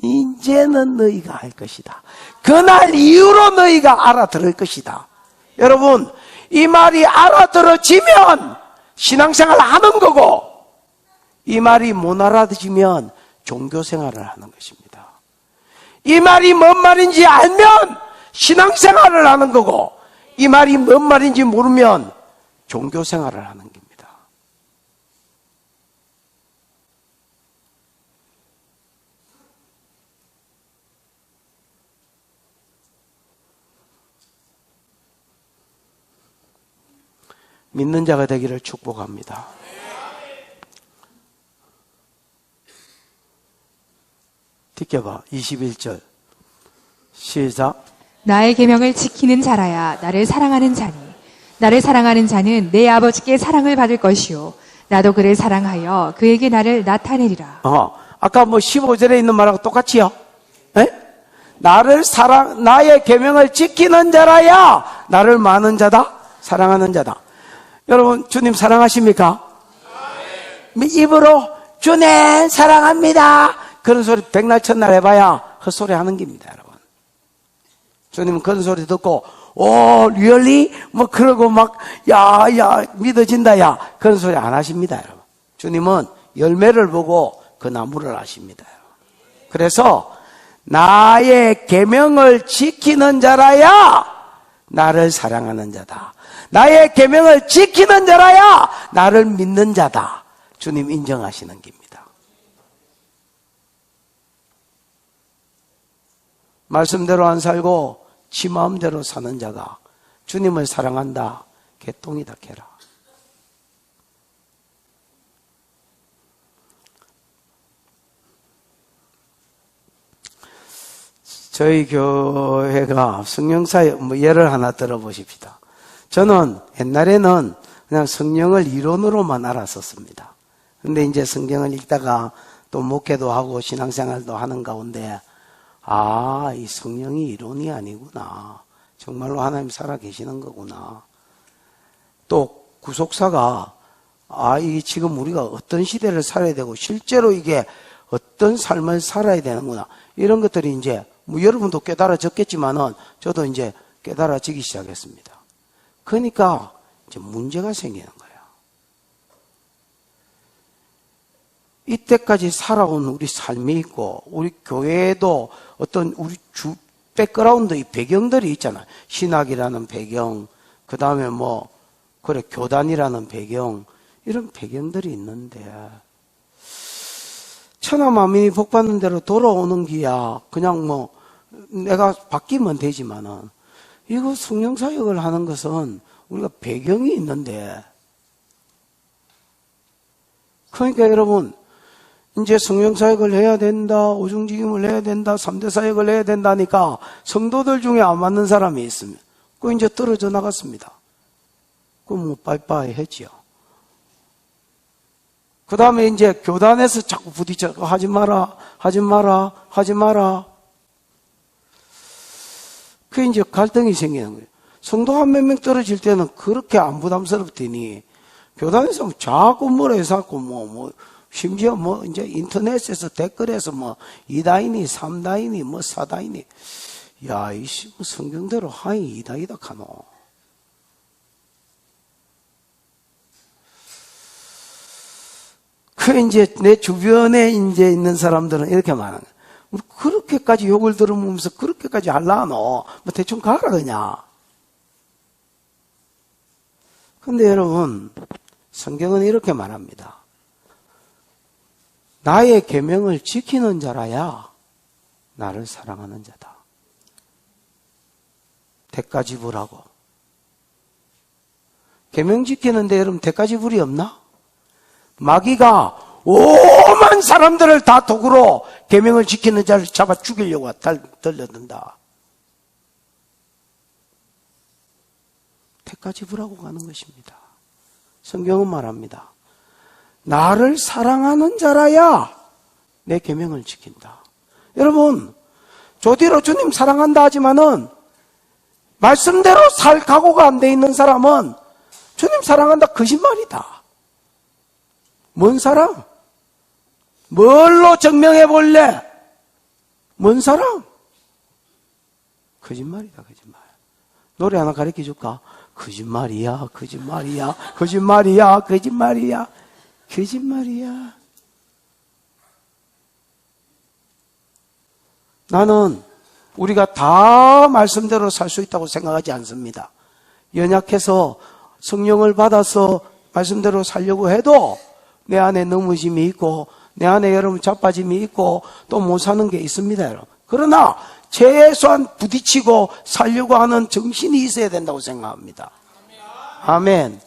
이제는 너희가 알 것이다. 그날 이후로 너희가 알아들을 것이다. 여러분, 이 말이 알아들어지면 신앙생활을 하는 거고, 이 말이 못 알아들으면 종교생활을 하는 것입니다. 이 말이 뭔 말인지 알면 신앙생활을 하는 거고, 이 말이 뭔 말인지 모르면 종교생활을 하는 겁니다. 믿는 자가 되기를 축복합니다. 뒷겨봐. 21절 시작. 나의 계명을 지키는 자라야 나를 사랑하는 자니 나를 사랑하는 자는 내 아버지께 사랑을 받을 것이요 나도 그를 사랑하여 그에게 나를 나타내리라. 아까 15절에 있는 말하고 똑같이요. 에? 나의 계명을 지키는 자라야 나를 많은 자다, 사랑하는 자다. 여러분, 주님 사랑하십니까? 입으로 주님 사랑합니다 그런 소리 백날 첫날 해봐야 헛소리 하는 겁니다. 여러분, 주님은 그런 소리 듣고 리얼리? 그러고 야 믿어진다 야 그런 소리 안 하십니다. 여러분, 주님은 열매를 보고 그 나무를 아십니다. 그래서 나의 계명을 지키는 자라야 나를 사랑하는 자다, 나의 계명을 지키는 자라야 나를 믿는 자다, 주님 인정하시는 겁니다. 말씀대로 안 살고 지 마음대로 사는 자가 주님을 사랑한다, 개똥이다 개라. 저희 교회가 성령사역 예를 하나 들어보십시다. 저는 옛날에는 그냥 성령을 이론으로만 알았었습니다. 근데 이제 성경을 읽다가 또 목회도 하고 신앙생활도 하는 가운데 이 성령이 이론이 아니구나, 정말로 하나님 살아 계시는 거구나. 또 구속사가 이 지금 우리가 어떤 시대를 살아야 되고 실제로 이게 어떤 삶을 살아야 되는구나, 이런 것들이 이제 여러분도 깨달아졌겠지만은 저도 이제 깨달아지기 시작했습니다. 그러니까 이제 문제가 생기는 거예요. 이때까지 살아온 우리 삶이 있고, 우리 교회에도 어떤 우리 백그라운드, 이 배경들이 있잖아요. 신학이라는 배경, 그 다음에 교단이라는 배경, 이런 배경들이 있는데, 천하만민이 복받는 대로 돌아오는 기야 그냥 내가 바뀌면 되지만은, 이거 성령사역을 하는 것은 우리가 배경이 있는데, 그러니까 여러분, 이제 성령사역을 해야 된다, 오중직임을 해야 된다, 3대 사역을 해야 된다니까 성도들 중에 안 맞는 사람이 있으면 그 이제 떨어져 나갔습니다. 그럼 빠이빠이 했지요. 그 다음에 이제 교단에서 자꾸 부딪혀 하지 마라. 그 이제 갈등이 생기는 거예요. 성도 한 몇 명 떨어질 때는 그렇게 안 부담스럽더니 교단에서 자꾸 뭐라 해서 심지어 이제 인터넷에서 댓글에서 2다이니 3다이니 4다이니, 야, 성경대로 하이 2다이다 카노. 그 이제 내 주변에 이제 있는 사람들은 이렇게 말하는 거예요. 그렇게까지 욕을 들으면서 그렇게까지 할라노? 뭐 대충 가라 그냥. 근데 여러분, 성경은 이렇게 말합니다. 나의 계명을 지키는 자라야 나를 사랑하는 자다. 대가 지불하고. 계명 지키는데 여러분 대가 지불이 없나? 마귀가 오만 사람들을 다 도구로 계명을 지키는 자를 잡아 죽이려고 들려든다. 대가 지불하고 가는 것입니다. 성경은 말합니다. 나를 사랑하는 자라야 내 계명을 지킨다. 여러분, 조디로 주님 사랑한다 하지만은 말씀대로 살 각오가 안 돼 있는 사람은 주님 사랑한다 거짓말이다. 뭔 사랑? 뭘로 증명해 볼래? 뭔 사랑? 거짓말이다, 거짓말. 노래 하나 가르쳐 줄까? 거짓말이야, 거짓말이야, 거짓말이야, 거짓말이야, 거짓말이야. 나는 우리가 다 말씀대로 살 수 있다고 생각하지 않습니다. 연약해서 성령을 받아서 말씀대로 살려고 해도 내 안에 넘어짐이 있고 내 안에 여러분 자빠짐이 있고 또 못 사는 게 있습니다, 여러분. 그러나 최소한 부딪히고 살려고 하는 정신이 있어야 된다고 생각합니다. 아멘.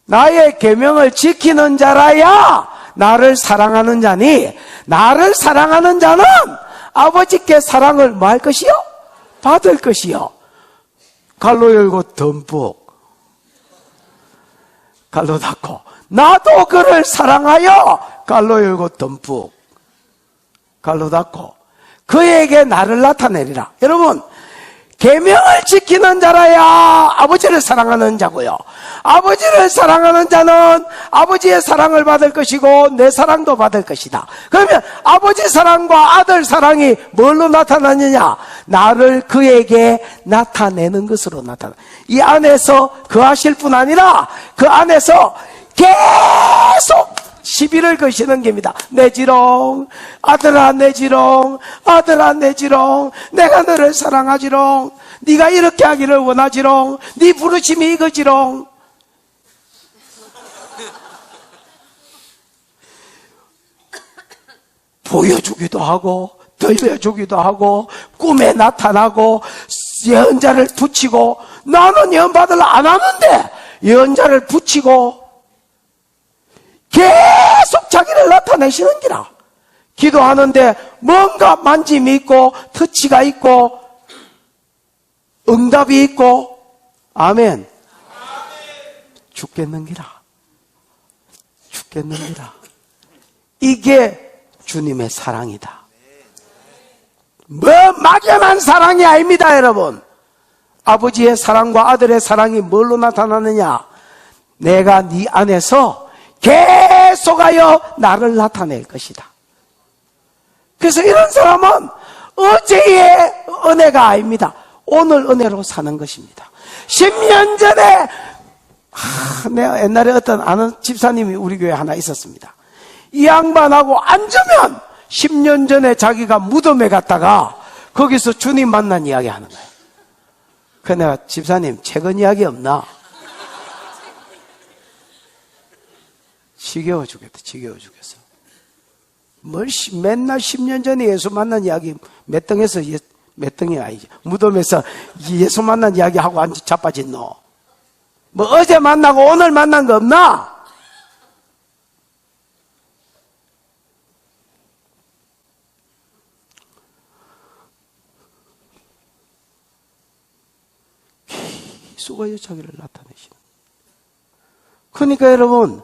나의 계명을 지키는 자라야 나를 사랑하는 자니, 나를 사랑하는 자는 아버지께 사랑을 뭐 할 것이요? 받을 것이요. 갈로 열고 듬뿍 갈로 닫고, 나도 그를 사랑하여 갈로 열고 듬뿍 갈로 닫고 그에게 나를 나타내리라. 여러분, 계명을 지키는 자라야 아버지를 사랑하는 자고요, 아버지를 사랑하는 자는 아버지의 사랑을 받을 것이고 내 사랑도 받을 것이다. 그러면 아버지 사랑과 아들 사랑이 뭘로 나타나느냐? 나를 그에게 나타내는 것으로 나타나. 이 안에서 거하실 뿐 아니라 그 안에서 계속 시비를 거시는 겁니다. 내지롱, 아들아 내지롱, 아들아 내지롱, 내가 너를 사랑하지롱, 네가 이렇게 하기를 원하지롱, 네 부르심이 이거지롱. 보여주기도 하고 들려주기도 하고 꿈에 나타나고 예언자를 붙이고, 나는 예언 받으려 안 하는데 예언자를 붙이고 계속 자기를 나타내시는 기라. 기도하는데 뭔가 만짐이 있고 터치가 있고 응답이 있고. 아멘. 죽겠는 기라. 죽겠는 기라. 이게 주님의 사랑이다. 뭐 막연한 사랑이 아닙니다, 여러분. 아버지의 사랑과 아들의 사랑이 뭘로 나타나느냐? 내가 네 안에서 계속하여 나를 나타낼 것이다. 그래서 이런 사람은 어제의 은혜가 아닙니다. 오늘 은혜로 사는 것입니다. 10년 전에 내가 옛날에 어떤 아는 집사님이 우리 교회에 하나 있었습니다. 이 양반하고 앉으면 10년 전에 자기가 무덤에 갔다가 거기서 주님 만난 이야기 하는 거예요. 그래서 내가, 집사님 최근 이야기 없나? 지겨워 죽겠다. 지겨워 죽겠어. 맨날 10년 전에 예수 만난 이야기 몇 등에서 몇 등이 아니지, 무덤에서 예수 만난 이야기 하고 앉아 자빠진 너. 뭐 어제 만나고 오늘 만난 거 없나? 계속하여 자기를 나타내시는. 그러니까 여러분,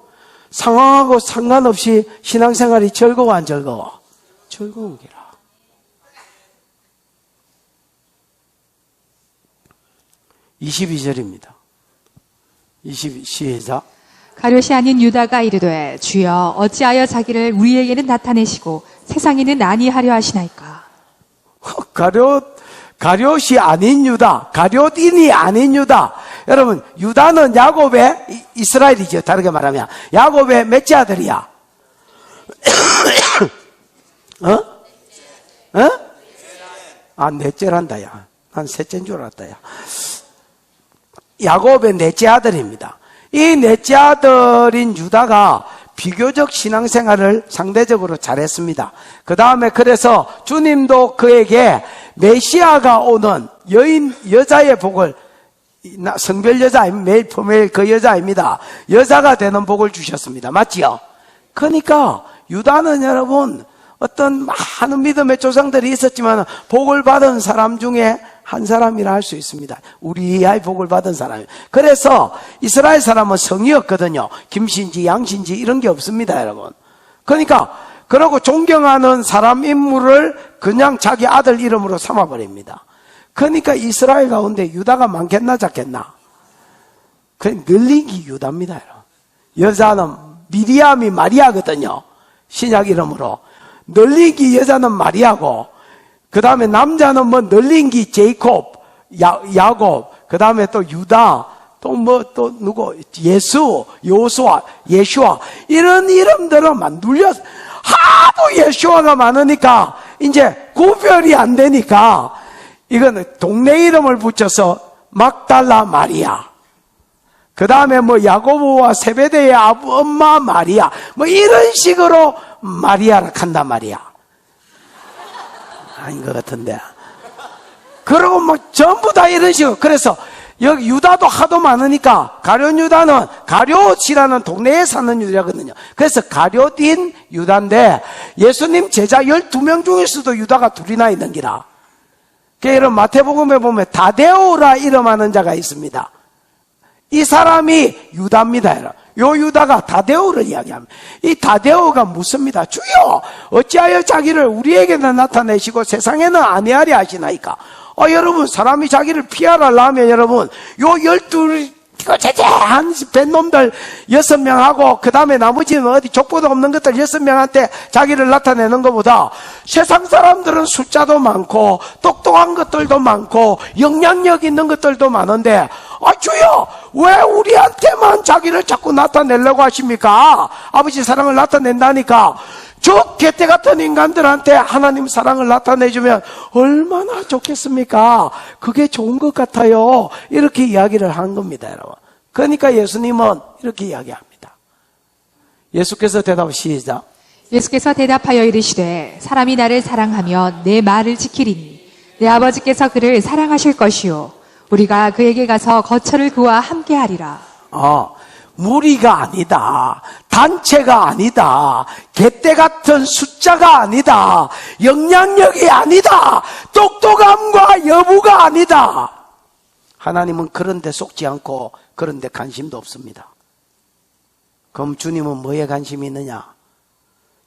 상황하고 상관없이 신앙생활이 즐거워 안 즐거워? 즐거운 기라. (22절입니다) 22, 시작. 가룟이 아닌 유다가 이르되, 주여 어찌하여 자기를 우리에게는 나타내시고 세상에는 아니하려 하시나이까? 가룟이 아닌 유다, 가룟인이 아닌 유다, 여러분, 유다는 야곱의 이스라엘이죠. 다르게 말하면. 야곱의 몇째 아들이야? 넷째란다, 야. 난 셋째인 줄 알았다, 야. 야곱의 넷째 아들입니다. 이 넷째 아들인 유다가 비교적 신앙생활을 상대적으로 잘했습니다. 그 다음에 그래서 주님도 그에게 메시아가 오는 여자의 복을, 성별 여자, 매일 포메일 그 여자입니다. 여자가 되는 복을 주셨습니다. 맞지요? 그러니까 유다는 여러분 어떤 많은 믿음의 조상들이 있었지만 복을 받은 사람 중에 한 사람이라 할 수 있습니다. 우리의 복을 받은 사람이. 그래서 이스라엘 사람은 성이었거든요. 김신지, 양신지 이런 게 없습니다, 여러분. 그러니까 그러고 존경하는 사람 인물을 그냥 자기 아들 이름으로 삼아버립니다. 그러니까 이스라엘 가운데 유다가 많겠나 작겠나? 그 늘리기 유다입니다, 여러분. 여자는 미리암이 마리아거든요. 신약 이름으로. 늘리기 여자는 마리아고, 그 다음에 남자는 뭐 늘린기 제이콥, 야곱, 그 다음에 또 유다, 또 누구, 예수, 요수아, 예슈아, 이런 이름들은 눌려서, 하도 예슈아가 많으니까, 이제 구별이 안 되니까, 이거는 동네 이름을 붙여서 막달라 마리아. 그 다음에 뭐 야고보와 세베대의 엄마 마리아. 뭐 이런 식으로 마리아를 한단 말이야. 아닌 것 같은데. 그리고 뭐 전부 다 이런 식으로. 그래서 여기 유다도 하도 많으니까 가룟 유다는 가룟이라는 동네에 사는 유다거든요. 그래서 가룟인 유다인데 예수님 제자 12명 중에서도 유다가 둘이나 있는 기라. 이런 마태복음에 보면 다데오라 이름하는 자가 있습니다. 이 사람이 유다입니다. 요 유다가 다데오를 이야기합니다. 이 다데오가 묻습니다. 주여 어찌하여 자기를 우리에게는 나타내시고 세상에는 아니하리 하시나이까. 여러분 사람이 자기를 피하려면 여러분 요 12 제대한 뱃놈들 6명하고 그 다음에 나머지는 어디 족보도 없는 것들 6명한테 자기를 나타내는 것보다 세상 사람들은 숫자도 많고 똑똑한 것들도 많고 영향력 있는 것들도 많은데 주여 왜 우리한테만 자기를 자꾸 나타내려고 하십니까? 아버지 사랑을 나타낸다니까. 저 개떼 같은 인간들한테 하나님 사랑을 나타내주면 얼마나 좋겠습니까? 그게 좋은 것 같아요. 이렇게 이야기를 하는 겁니다, 여러분. 그러니까 예수님은 이렇게 이야기합니다. 예수께서 시작. 예수께서 대답하여 이르시되 사람이 나를 사랑하면 내 말을 지키리니 내 아버지께서 그를 사랑하실 것이요 우리가 그에게 가서 거처를 그와 함께하리라. 무리가 아니다. 단체가 아니다. 개떼 같은 숫자가 아니다. 영향력이 아니다. 똑똑함과 여부가 아니다. 하나님은 그런 데 속지 않고 그런 데 관심도 없습니다. 그럼 주님은 뭐에 관심이 있느냐?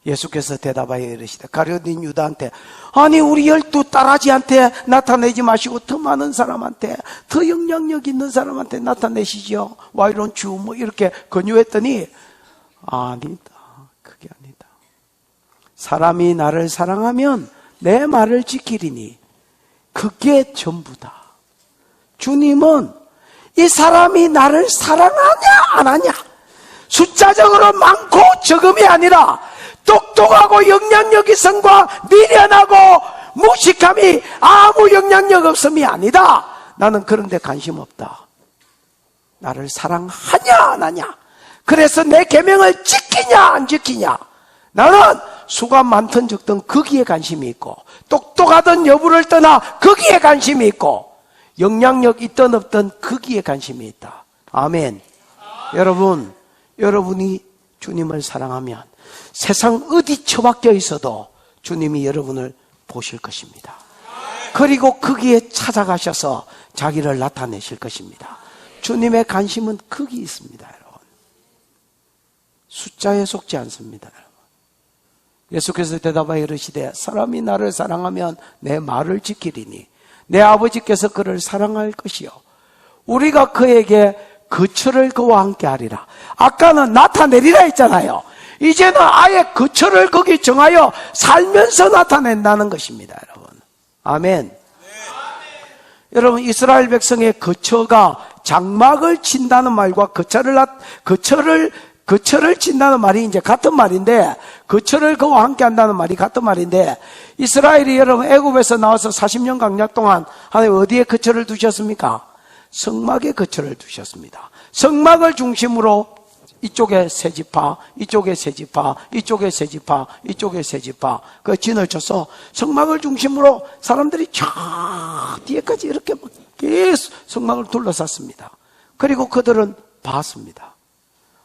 예수께서 대답하여 이르시되 가룟인 유다한테 아니 우리 12 딸아지한테 나타내지 마시고 더 많은 사람한테 더 영향력 있는 사람한테 나타내시죠. Why don't you? 뭐 이렇게 권유했더니 아니다. 그게 아니다. 사람이 나를 사랑하면 내 말을 지키리니 그게 전부다. 주님은 이 사람이 나를 사랑하냐 안 하냐 숫자적으로 많고 적음이 아니라 똑똑하고 영향력 있음과 미련하고 무식함이 아무 영향력 없음이 아니다. 나는 그런 데 관심 없다. 나를 사랑하냐 안 하냐. 그래서 내 계명을 지키냐 안 지키냐. 나는 수가 많든 적든 거기에 관심이 있고 똑똑하든 여부를 떠나 거기에 관심이 있고 영향력 있든 없든 거기에 관심이 있다. 아멘. 여러분이 주님을 사랑하면 세상 어디 처박혀 있어도 주님이 여러분을 보실 것입니다. 그리고 거기에 찾아가셔서 자기를 나타내실 것입니다. 주님의 관심은 거기 있습니다, 여러분. 숫자에 속지 않습니다, 여러분. 예수께서 대답하여 이르시되 사람이 나를 사랑하면 내 말을 지키리니 내 아버지께서 그를 사랑할 것이요 우리가 그에게 거처를 그와 함께 하리라. 아까는 나타내리라 했잖아요. 이제는 아예 거처를 거기 정하여 살면서 나타낸다는 것입니다, 여러분. 아멘. 여러분, 이스라엘 백성의 거처가 장막을 친다는 말과 거처를 친다는 말이 이제 같은 말인데, 거처를 그와 함께 한다는 말이 같은 말인데, 이스라엘이 여러분 애굽에서 나와서 40년 강약 동안 하나님 어디에 거처를 두셨습니까? 성막에 거처를 두셨습니다. 성막을 중심으로 이쪽에 세 지파, 이쪽에 세 지파, 이쪽에 세 지파, 이쪽에 세 지파, 그 진을 쳐서 성막을 중심으로 사람들이 쫙 뒤에까지 이렇게 계속 성막을 둘러쌌습니다. 그리고 그들은 봤습니다.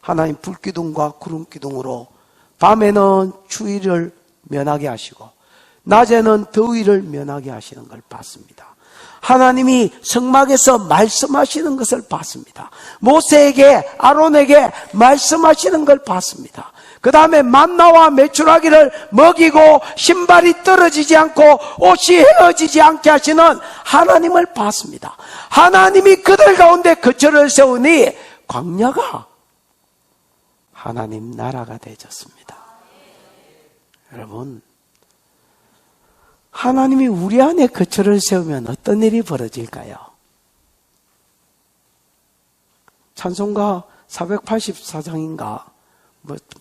하나님 불기둥과 구름기둥으로 밤에는 추위를 면하게 하시고 낮에는 더위를 면하게 하시는 걸 봤습니다. 하나님이 성막에서 말씀하시는 것을 봤습니다. 모세에게, 아론에게 말씀하시는 걸 봤습니다. 그 다음에 만나와 메추라기를 먹이고 신발이 떨어지지 않고 옷이 헤어지지 않게 하시는 하나님을 봤습니다. 하나님이 그들 가운데 거처를 세우니 광야가 하나님 나라가 되어졌습니다. 여러분, 하나님이 우리 안에 거처를 세우면 어떤 일이 벌어질까요? 찬송가 484장인가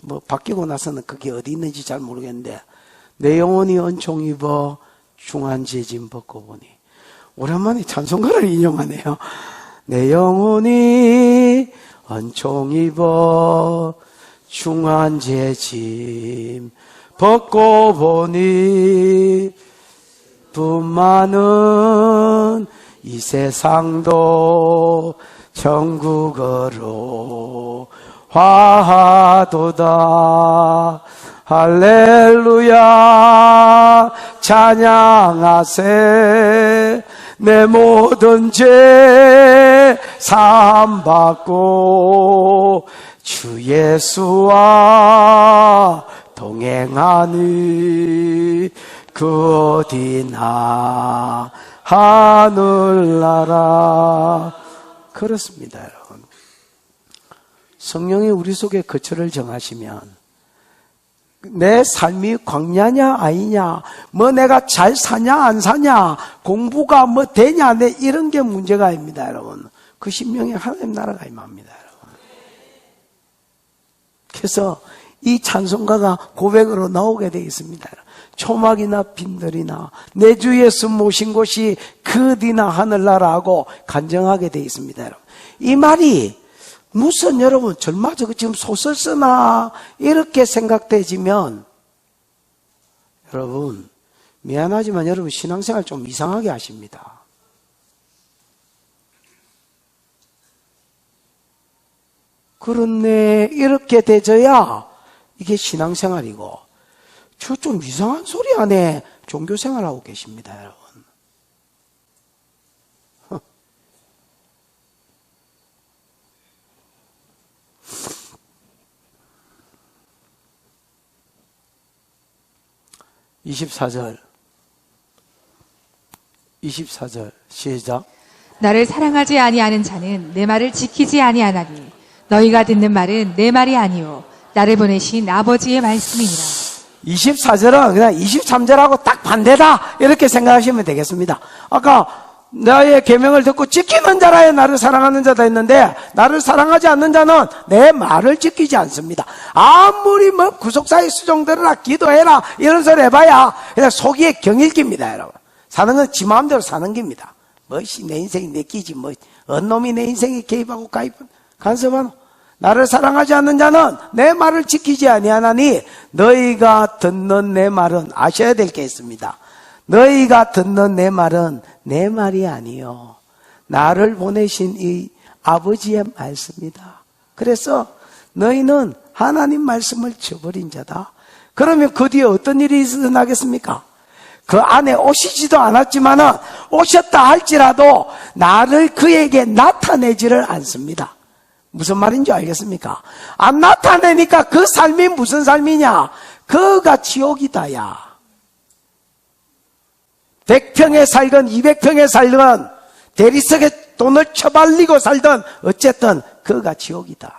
뭐 바뀌고 나서는 그게 어디 있는지 잘 모르겠는데, 내 영혼이 은총 입어 중한 죄짐 벗고 보니, 오랜만에 찬송가를 인용하네요. 내 영혼이 은총 입어 중한 죄짐 벗고 보니 분만은 이 세상도 천국으로 화하도다. 할렐루야 찬양하세. 내 모든 죄 사함받고 주 예수와 동행하니 그 어디나 하늘나라. 그렇습니다, 여러분. 성령이 우리 속에 거처를 정하시면 내 삶이 광야냐 아니냐, 뭐 내가 잘 사냐 안 사냐, 공부가 뭐 되냐 안 돼, 이런 게 문제가 아닙니다, 여러분. 그 심령에 하나님 나라가 임합니다, 여러분. 그래서 이 찬송가가 고백으로 나오게 되어 있습니다. 초막이나 빈들이나 내 주 예수 모신 곳이 그 어디나 하늘나라하고 간증하게 되어 있습니다, 여러분. 이 말이 무슨, 여러분, 절마 저거 지금 소설 쓰나 이렇게 생각되지면, 여러분 미안하지만 여러분 신앙생활 좀 이상하게 하십니다. 그렇네, 이렇게 되져야 이게 신앙생활이고, 저 좀 이상한 소리 안에 종교생활하고 계십니다, 여러분. 24절 시작. 나를 사랑하지 아니하는 자는 내 말을 지키지 아니하나니 너희가 듣는 말은 내 말이 아니요 나를 보내신 아버지의 말씀이니라. 24절은 그냥 23절하고 딱 반대다, 이렇게 생각하시면 되겠습니다. 아까 나의 계명을 듣고 지키는 자라야 나를 사랑하는 자다 했는데, 나를 사랑하지 않는 자는 내 말을 지키지 않습니다. 아무리 뭐 구속사의 수종들어라, 기도해라 이런 소리 해봐야 그냥 속이 경일깁니다, 여러분. 사는 건 지 마음대로 사는 겁니다. 뭐시 내 인생이 내 끼지, 뭐 어느 놈이 내 인생에 개입하고 간섭하노. 나를 사랑하지 않는 자는 내 말을 지키지 아니하나니 너희가 듣는 내 말은, 아셔야 될 게 있습니다. 너희가 듣는 내 말은 내 말이 아니요 나를 보내신 이 아버지의 말씀이다. 그래서 너희는 하나님 말씀을 저버린 자다. 그러면 그 뒤에 어떤 일이 일어나겠습니까? 그 안에 오시지도 않았지만은 오셨다 할지라도 나를 그에게 나타내지를 않습니다. 무슨 말인지 알겠습니까? 안 나타내니까 그 삶이 무슨 삶이냐? 그가 지옥이다, 야. 100평에 살건 200평에 살건 대리석에 돈을 처발리고 살던 어쨌든 그가 지옥이다.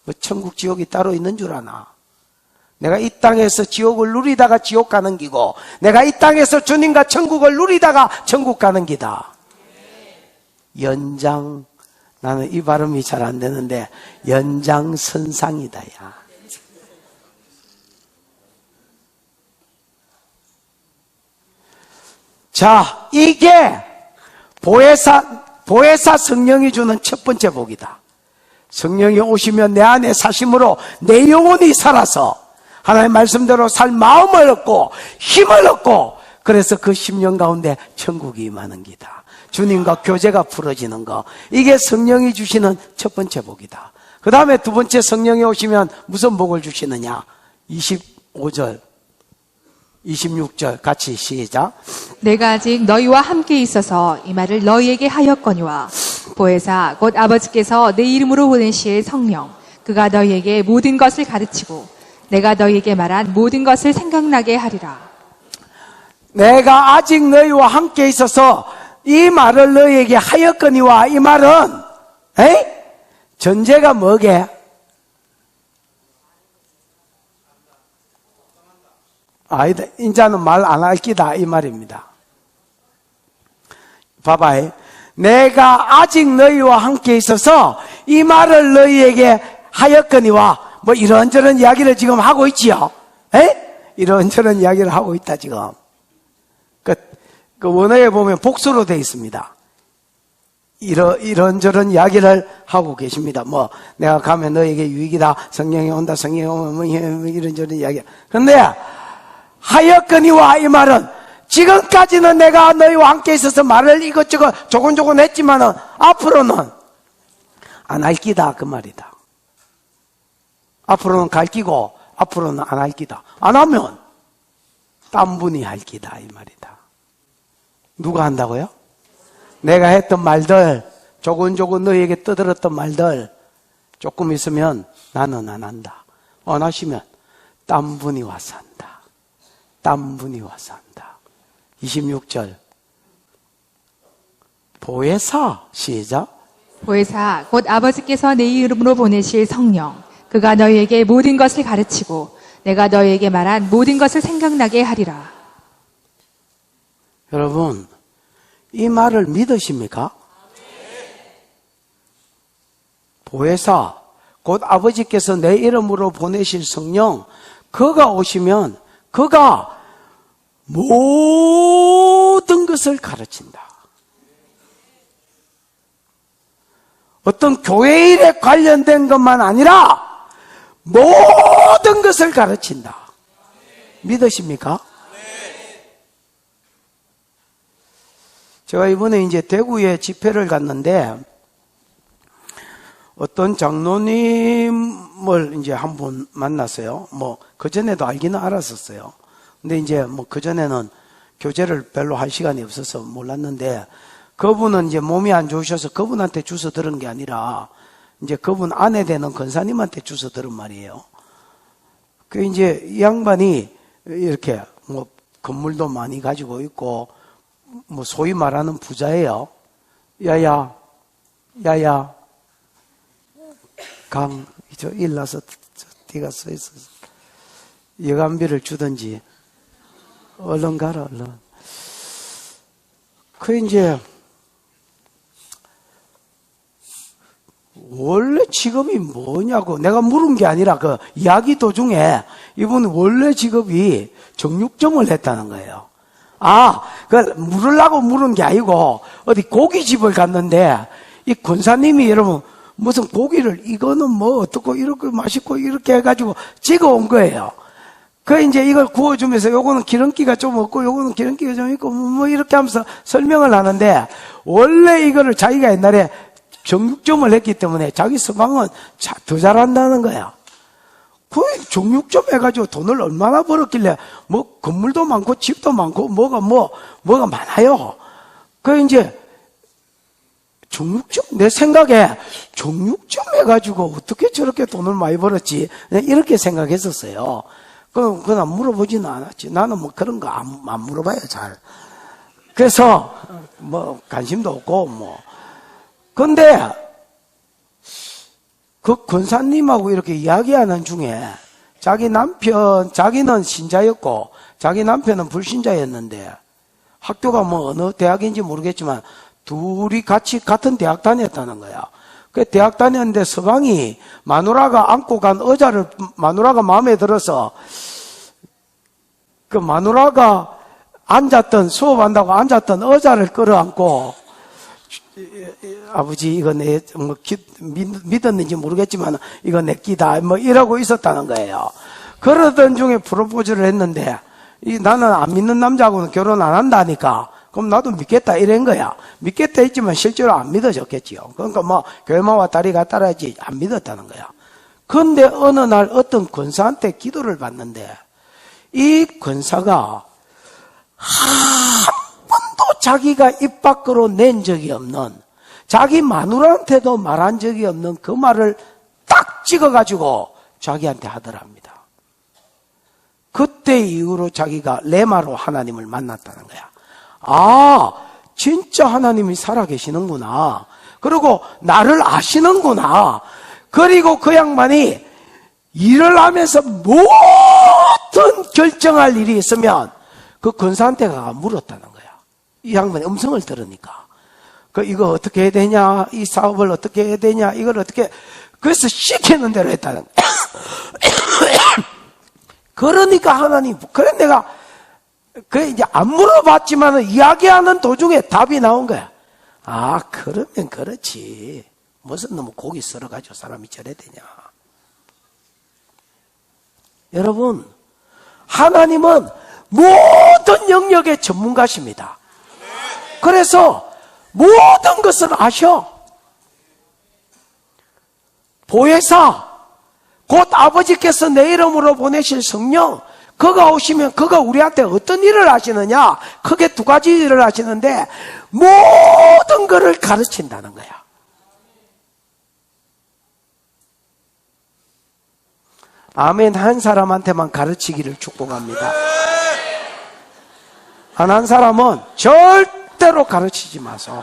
뭐 천국 지옥이 따로 있는 줄 아나? 내가 이 땅에서 지옥을 누리다가 지옥 가는 기고, 내가 이 땅에서 주님과 천국을 누리다가 천국 가는 기다. 연장, 나는 이 발음이 잘 안 되는데, 연장선상이다, 야. 자, 이게 보혜사 성령이 주는 첫 번째 복이다. 성령이 오시면 내 안에 사심으로 내 영혼이 살아서 하나님의 말씀대로 살 마음을 얻고 힘을 얻고, 그래서 그 심령 가운데 천국이 임하는 기다. 주님과 교제가 풀어지는 거, 이게 성령이 주시는 첫 번째 복이다. 그 다음에 두 번째, 성령이 오시면 무슨 복을 주시느냐? 25절 26절 같이 시작. 내가 아직 너희와 함께 있어서 이 말을 너희에게 하였거니와 보혜사 곧 아버지께서 내 이름으로 보내실 성령, 그가 너희에게 모든 것을 가르치고 내가 너희에게 말한 모든 것을 생각나게 하리라. 내가 아직 너희와 함께 있어서 이 말을 너희에게 하였거니와, 이 말은 전제가 뭐게? 아니다, 인자는 말 안 할 기다, 이 말입니다. 봐봐요. 내가 아직 너희와 함께 있어서 이 말을 너희에게 하였거니와, 뭐 이런저런 이야기를 지금 하고 있지요. 이런저런 이야기를 하고 있다 지금. 그 원어에 보면 복수로 되어 있습니다. 이런저런 이야기를 하고 계십니다. 뭐 내가 가면 너에게 유익이다, 성령이 온다, 성령이 오면 뭐 이런저런 이야기. 그런데 하였거니와, 이 말은 지금까지는 내가 너희와 함께 있어서 말을 이것저것 조곤조곤 했지만은 앞으로는 안 할 기다, 그 말이다. 앞으로는 갈 기고 앞으로는 안 할 기다. 안 하면 딴 분이 할 기다, 이 말이다. 누가 한다고요? 내가 했던 말들, 조곤조곤 너희에게 떠들었던 말들 조금 있으면 나는 안 한다. 안 하시면 딴 분이 와서 한다. 딴 분이 와서 한다. 26절 보혜사, 시작. 보혜사 곧 아버지께서 내 이름으로 보내실 성령, 그가 너희에게 모든 것을 가르치고 내가 너희에게 말한 모든 것을 생각나게 하리라. 여러분, 이 말을 믿으십니까? 보혜사 곧 아버지께서 내 이름으로 보내실 성령, 그가 오시면 그가 모든 것을 가르친다. 어떤 교회 일에 관련된 것만 아니라 모든 것을 가르친다. 믿으십니까? 제가 이번에 이제 대구에 집회를 갔는데 어떤 장로님을 이제 한 분 만났어요. 뭐 그전에도 알기는 알았었어요. 근데 이제 뭐 그전에는 교제를 별로 할 시간이 없어서 몰랐는데, 그분은 이제 몸이 안 좋으셔서 그분한테 주워 들은 게 아니라 이제 그분 아내 되는 권사님한테 주워 들은 말이에요. 그 이제 이 양반이 이렇게 뭐 건물도 많이 가지고 있고 뭐 소위 말하는 부자예요. 야야 강, 저 일나서 네가 서 있어. 여간비를 주든지 얼른 가라, 얼른. 그 이제 원래 직업이 뭐냐고 내가 물은 게 아니라 그 이야기 도중에 이분 원래 직업이 정육점을 했다는 거예요. 그 물으려고 물은 게 아니고 어디 고깃집을 갔는데 이 권사님이 여러분 무슨 고기를 이거는 뭐 어떻고 이렇게 맛있고 이렇게 해가지고 찍어온 거예요. 그 이제 이걸 구워주면서 요거는 기름기가 좀 없고 요거는 기름기가 좀 있고 뭐 이렇게 하면서 설명을 하는데, 원래 이거를 자기가 옛날에 정육점을 했기 때문에 자기 서방은 더 잘한다는 거야. 그 정육점 해가지고 돈을 얼마나 벌었길래 뭐 건물도 많고 집도 많고 뭐가 많아요. 그 이제 정육점, 내 생각에 정육점 해가지고 어떻게 저렇게 돈을 많이 벌었지, 이렇게 생각했었어요. 그냥 물어보지는 않았지. 나는 뭐 그런 거 안 물어봐요, 잘. 그래서 뭐 관심도 없고 뭐. 근데 그 권사님하고 이렇게 이야기하는 중에 자기는 신자였고 자기 남편은 불신자였는데 학교가 뭐 어느 대학인지 모르겠지만 둘이 같이 같은 대학 다녔다는 거야. 그 대학 다녔는데 서방이 마누라가 안고 간 의자를 마누라가 마음에 들어서 그 마누라가 수업한다고 앉았던 의자를 끌어안고 아버지 이거 믿었는지 모르겠지만 이거 내 끼다 뭐 이러고 있었다는 거예요. 그러던 중에 프로포즈를 했는데 나는 안 믿는 남자하고는 결혼 안 한다니까 그럼 나도 믿겠다 이런 거야. 믿겠다 했지만 실제로 안 믿어졌겠지요. 그러니까 뭐 교회마와 다리가 따라야지 안 믿었다는 거야. 그런데 어느 날 어떤 권사한테 기도를 받는데 이 권사가 한 번도 자기가 입 밖으로 낸 적이 없는, 자기 마누라한테도 말한 적이 없는 그 말을 딱 찍어가지고 자기한테 하더랍니다. 그때 이후로 자기가 레마로 하나님을 만났다는 거야. 아, 진짜 하나님이 살아계시는구나. 그리고 나를 아시는구나. 그리고 그 양반이 일을 하면서 모든 결정할 일이 있으면 그 권사한테 가 물었다는 거야. 이 양반이 음성을 들으니까. 이거 어떻게 해야 되냐? 이 사업을 어떻게 해야 되냐? 이걸 어떻게. 그래서 시키는 대로 했다는 거야. 그러니까 하나님, 그래 내가, 이제 안 물어봤지만 이야기하는 도중에 답이 나온 거야. 아, 그러면 그렇지. 무슨 너무 고기 썰어가지고 사람이 저래 되냐. 여러분, 하나님은 모든 영역의 전문가십니다. 그래서 모든 것을 아셔. 보혜사, 곧 아버지께서 내 이름으로 보내실 성령, 그가 오시면 그가 우리한테 어떤 일을 하시느냐? 크게 두 가지 일을 하시는데 모든 것을 가르친다는 거야. 아멘. 한 사람한테만 가르치기를 축복합니다. 안 한 사람은 절대로 가르치지 마소.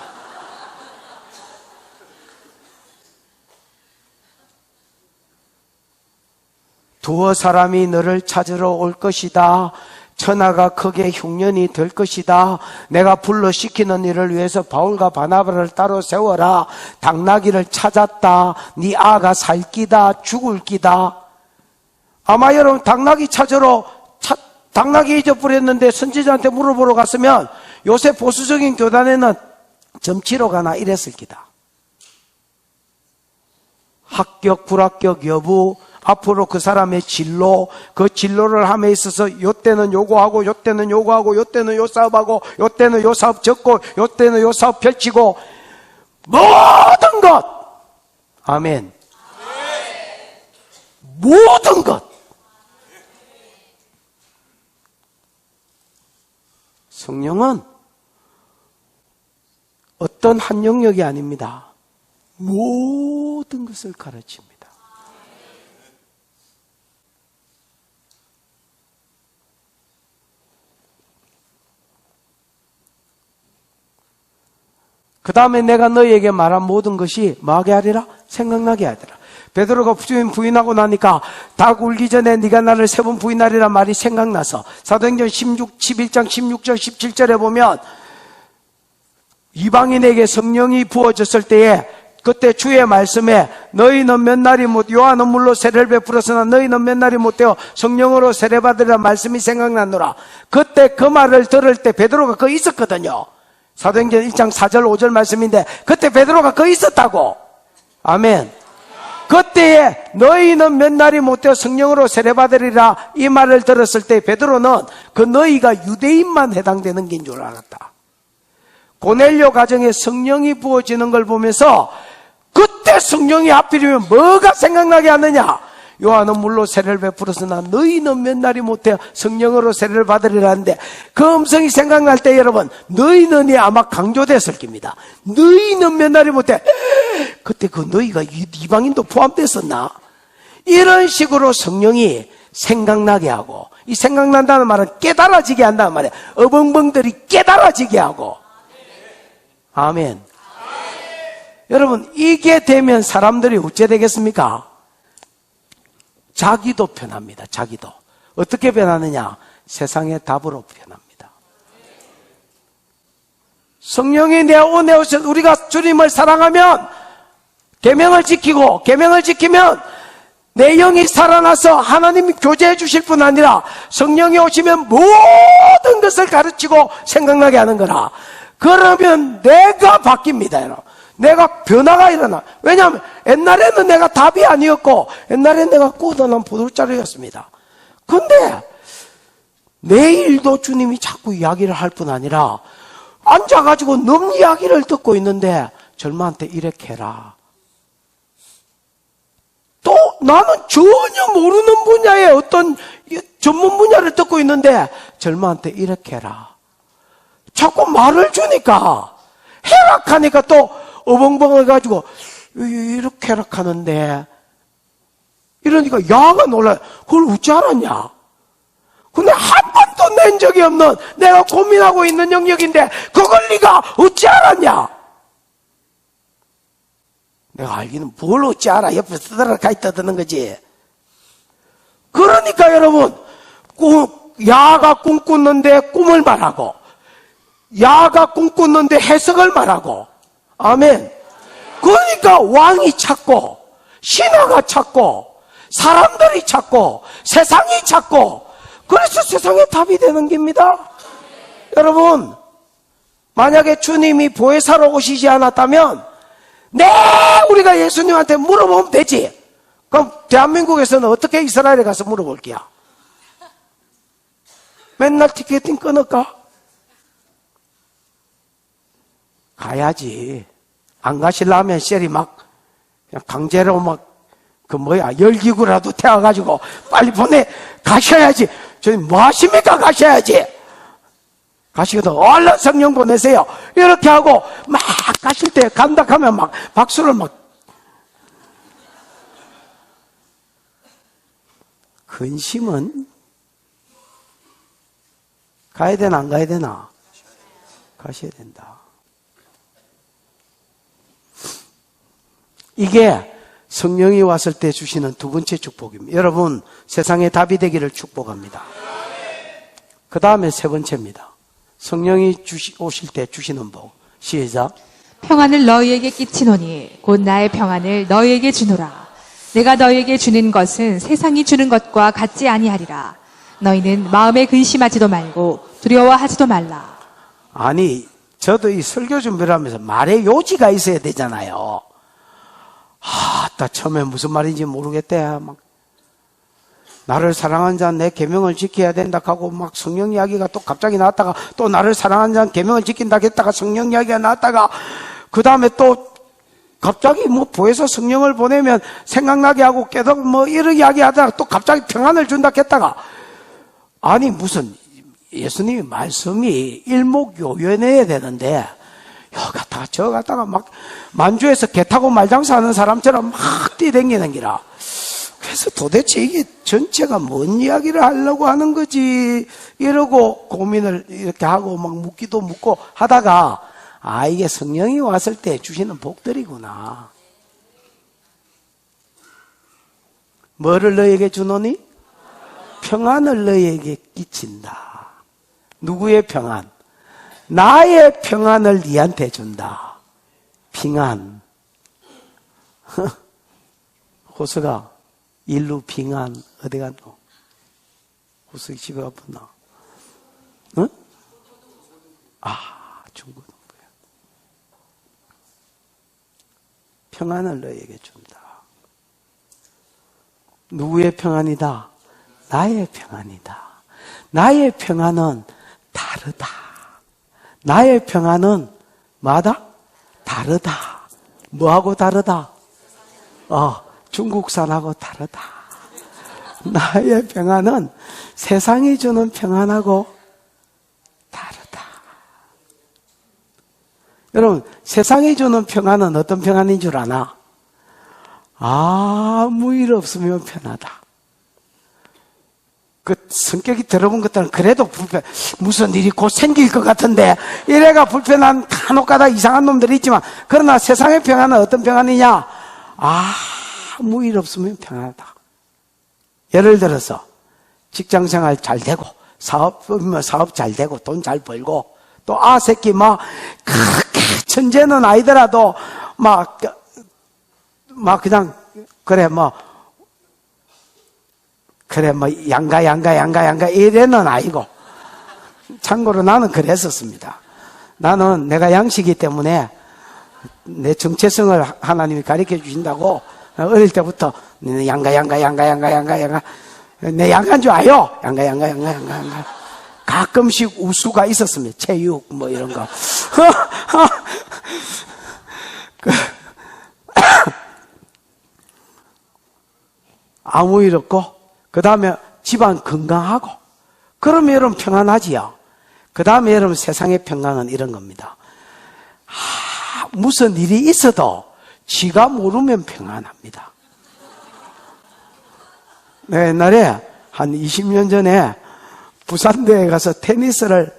두어 사람이 너를 찾으러 올 것이다. 천하가 크게 흉년이 될 것이다. 내가 불러 시키는 일을 위해서 바울과 바나바를 따로 세워라. 당나귀를 찾았다. 네 아가 살 끼다 죽을 끼다. 아마 여러분 당나귀 잊어버렸는데 선지자한테 물어보러 갔으면 요새 보수적인 교단에는 점치러 가나 이랬을 기다. 합격 불합격 여부, 앞으로 그 사람의 진로, 그 진로를 함에 있어서 요때는 요거하고 요때는 요거하고 요때는 요 사업하고 요때는 요 사업 접고 요때는 요 사업 펼치고 모든 것. 아멘. 모든 것. 성령은 어떤 한 영역이 아닙니다. 모든 것을 가르칩니다. 그 다음에 내가 너희에게 말한 모든 것이 뭐하게 하리라? 생각나게 하리라. 베드로가 주님 부인하고 나니까 닭 울기 전에 네가 나를 3번 부인하리란 말이 생각나서 사도행전 11장 16절 17절에 보면 이방인에게 성령이 부어졌을 때에 그때 주의 말씀에 너희는 몇 날이 못 요한은 물로 세례를 베풀었으나 너희는 몇 날이 못되어 성령으로 세례받으리란 말씀이 생각나노라. 그때 그 말을 들을 때 베드로가 거기 있었거든요. 사도행전 1장 4절 5절 말씀인데 그때 베드로가 거기 있었다고. 아멘. 그때에 너희는 몇 날이 못되어 성령으로 세례받으리라 이 말을 들었을 때 베드로는 그 너희가 유대인만 해당되는 게인 줄 알았다. 고넬료 가정에 성령이 부어지는 걸 보면서 그때 성령이 하필이면 뭐가 생각나게 하느냐? 요한은 물로 세례를 베풀었으나 너희는 몇 날이 못해 성령으로 세례를 받으리라는데 그 음성이 생각날 때 여러분 너희는이 아마 강조됐을 겁니다. 너희는 몇 날이 못해. 그때 그 너희가 이방인도 포함됐었나? 이런 식으로 성령이 생각나게 하고, 이 생각난다는 말은 깨달아지게 한다는 말이에요. 어벙벙들이 깨달아지게 하고. 아멘. 여러분 이게 되면 사람들이 어째 되겠습니까? 자기도 변합니다. 자기도. 어떻게 변하느냐? 세상의 답으로 변합니다. 성령이 내 안에 오셔서 우리가 주님을 사랑하면 계명을 지키고 계명을 지키면 내 영이 살아나서 하나님이 교제해 주실 뿐 아니라 성령이 오시면 모든 것을 가르치고 생각나게 하는 거라. 그러면 내가 바뀝니다. 여러분. 내가 변화가 일어나. 왜냐하면 옛날에는 내가 답이 아니었고 옛날에는 내가 꾸어난 보들자루였습니다. 근데 내일도 주님이 자꾸 이야기를 할 뿐 아니라 앉아가지고 넘 이야기를 듣고 있는데 절마한테 이렇게 해라. 또 나는 전혀 모르는 분야의 어떤 전문 분야를 듣고 있는데 절마한테 이렇게 해라. 자꾸 말을 주니까 해락하니까 또 어벙벙해가지고 이렇게 해락하는데 이러니까 야가 놀라요. 그걸 웃지 않았냐? 근데 한 번도 낸 적이 없는 내가 고민하고 있는 영역인데 그걸 네가 웃지 않았냐? 내가 알기는 뭘 어찌 알아. 옆에 쓰다가 떠드는 거지. 그러니까 여러분, 야가 꿈꾸는데 꿈을 말하고, 야가 꿈꾸는데 해석을 말하고, 아멘. 그러니까 왕이 찾고, 신하가 찾고, 사람들이 찾고, 세상이 찾고, 그래서 세상에 답이 되는 겁니다. 여러분, 만약에 주님이 보혜사로 오시지 않았다면, 우리가 예수님한테 물어보면 되지. 그럼 대한민국에서는 어떻게 이스라엘에 가서 물어볼게요? 맨날 티켓팅 끊을까? 가야지. 안 가시려면 셀이 막 그냥 강제로 열기구라도 태워가지고 빨리 가셔야지. 저희 뭐 하십니까? 가셔야지. 가시거든. 얼른 성령 보내세요. 이렇게 하고 막 가실 때 간다 하면 막 박수를 근심은 가야 되나 안 가야 되나? 가셔야 된다. 이게 성령이 왔을 때 주시는 두 번째 축복입니다. 여러분, 세상에 답이 되기를 축복합니다. 그 다음에 세 번째입니다. 성령이 오실 때 주시는 복. 시작. 평안을 너희에게 끼치노니 곧 나의 평안을 너희에게 주노라. 내가 너희에게 주는 것은 세상이 주는 것과 같지 아니하리라. 너희는 마음에 근심하지도 말고 두려워하지도 말라. 아니, 저도 이 설교 준비를 하면서 말에 요지가 있어야 되잖아요. 처음에 무슨 말인지 모르겠대. 나를 사랑하는 자는 내 계명을 지켜야 된다 하고 막 성령 이야기가 또 갑자기 나왔다가 또 나를 사랑하는 자는 계명을 지킨다 했다가 성령 이야기가 나왔다가 그 다음에 또 갑자기 보혜사 성령을 보내면 생각나게 하고 깨닫고 이런 이야기 하다가 또 갑자기 평안을 준다 했다가 아니 무슨 예수님이 말씀이 일목요연해야 되는데 여기 갔다가 저 갔다가 막 만주에서 개 타고 말장사하는 사람처럼 막 뛰댕기는 기라. 그래서 도대체 이게 전체가 뭔 이야기를 하려고 하는 거지 이러고 고민을 이렇게 하고 막 묻기도 묻고 하다가 이게 성령이 왔을 때 주시는 복들이구나. 뭐를 너에게 주노니? 평안을 너에게 끼친다. 누구의 평안? 나의 평안을 니한테 준다. 평안. 호수가 일루 빙한 어디 갔노? 호석이 집에 가봤나? 응? 중고등부야. 평안을 너에게 준다. 누구의 평안이다? 나의 평안이다. 나의 평안은 다르다. 나의 평안은 뭐하다? 다르다. 뭐하고 다르다? 중국산하고 다르다. 나의 평안은 세상이 주는 평안하고 다르다. 여러분, 세상이 주는 평안은 어떤 평안인 줄 아나? 아무 일 없으면 편하다. 그 성격이 들어본 것들은 그래도 무슨 일이 곧 생길 것 같은데 이래가 불편한 간혹가다 이상한 놈들이 있지만 그러나 세상의 평안은 어떤 평안이냐? 아무 일 없으면 평안하다. 예를 들어서 직장 생활 잘 되고 사업 잘 되고 돈 잘 벌고 또 새끼 그렇게 천재는 아니더라도 그냥 양가 이래는 아니고. 참고로 나는 그랬었습니다. 나는 내가 양식이기 때문에 내 정체성을 하나님이 가르쳐 주신다고 어릴 때부터 양가 내 양가인 줄 아요. 양가 가끔씩 우수가 있었습니다. 체육 이런 거. 아무 일 없고 그 다음에 집안 건강하고 그러면 여러분 평안하지요. 그 다음에 여러분 세상의 평강은 이런 겁니다. 무슨 일이 있어도 지가 모르면 평안합니다. 옛날에 한 20년 전에 부산대에 가서 테니스를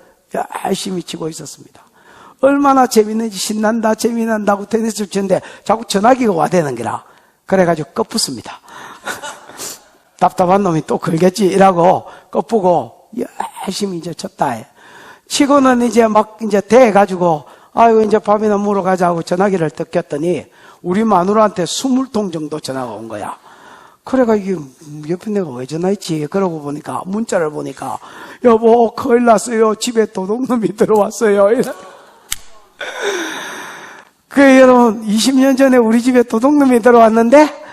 열심히 치고 있었습니다. 얼마나 재밌는지 신난다 재미난다고 테니스를 치는데 자꾸 전화기가 와대는 게라. 그래가지고 껐붙습니다. 답답한 놈이 또 걸겠지 이라고 껐pu고 열심히 이제 쳤다 해. 치고는 이제 대해가지고 아이고 이제 밥이나 먹으러 가자고 전화기를 딱 꼈더니 우리 마누라한테 20통 정도 전화가 온 거야. 그래가 이게 옆에 내가 왜 전화했지? 그러고 보니까 문자를 보니까 여보 큰일 났어요. 집에 도둑놈이 들어왔어요. 여러분 20년 전에 우리 집에 도둑놈이 들어왔는데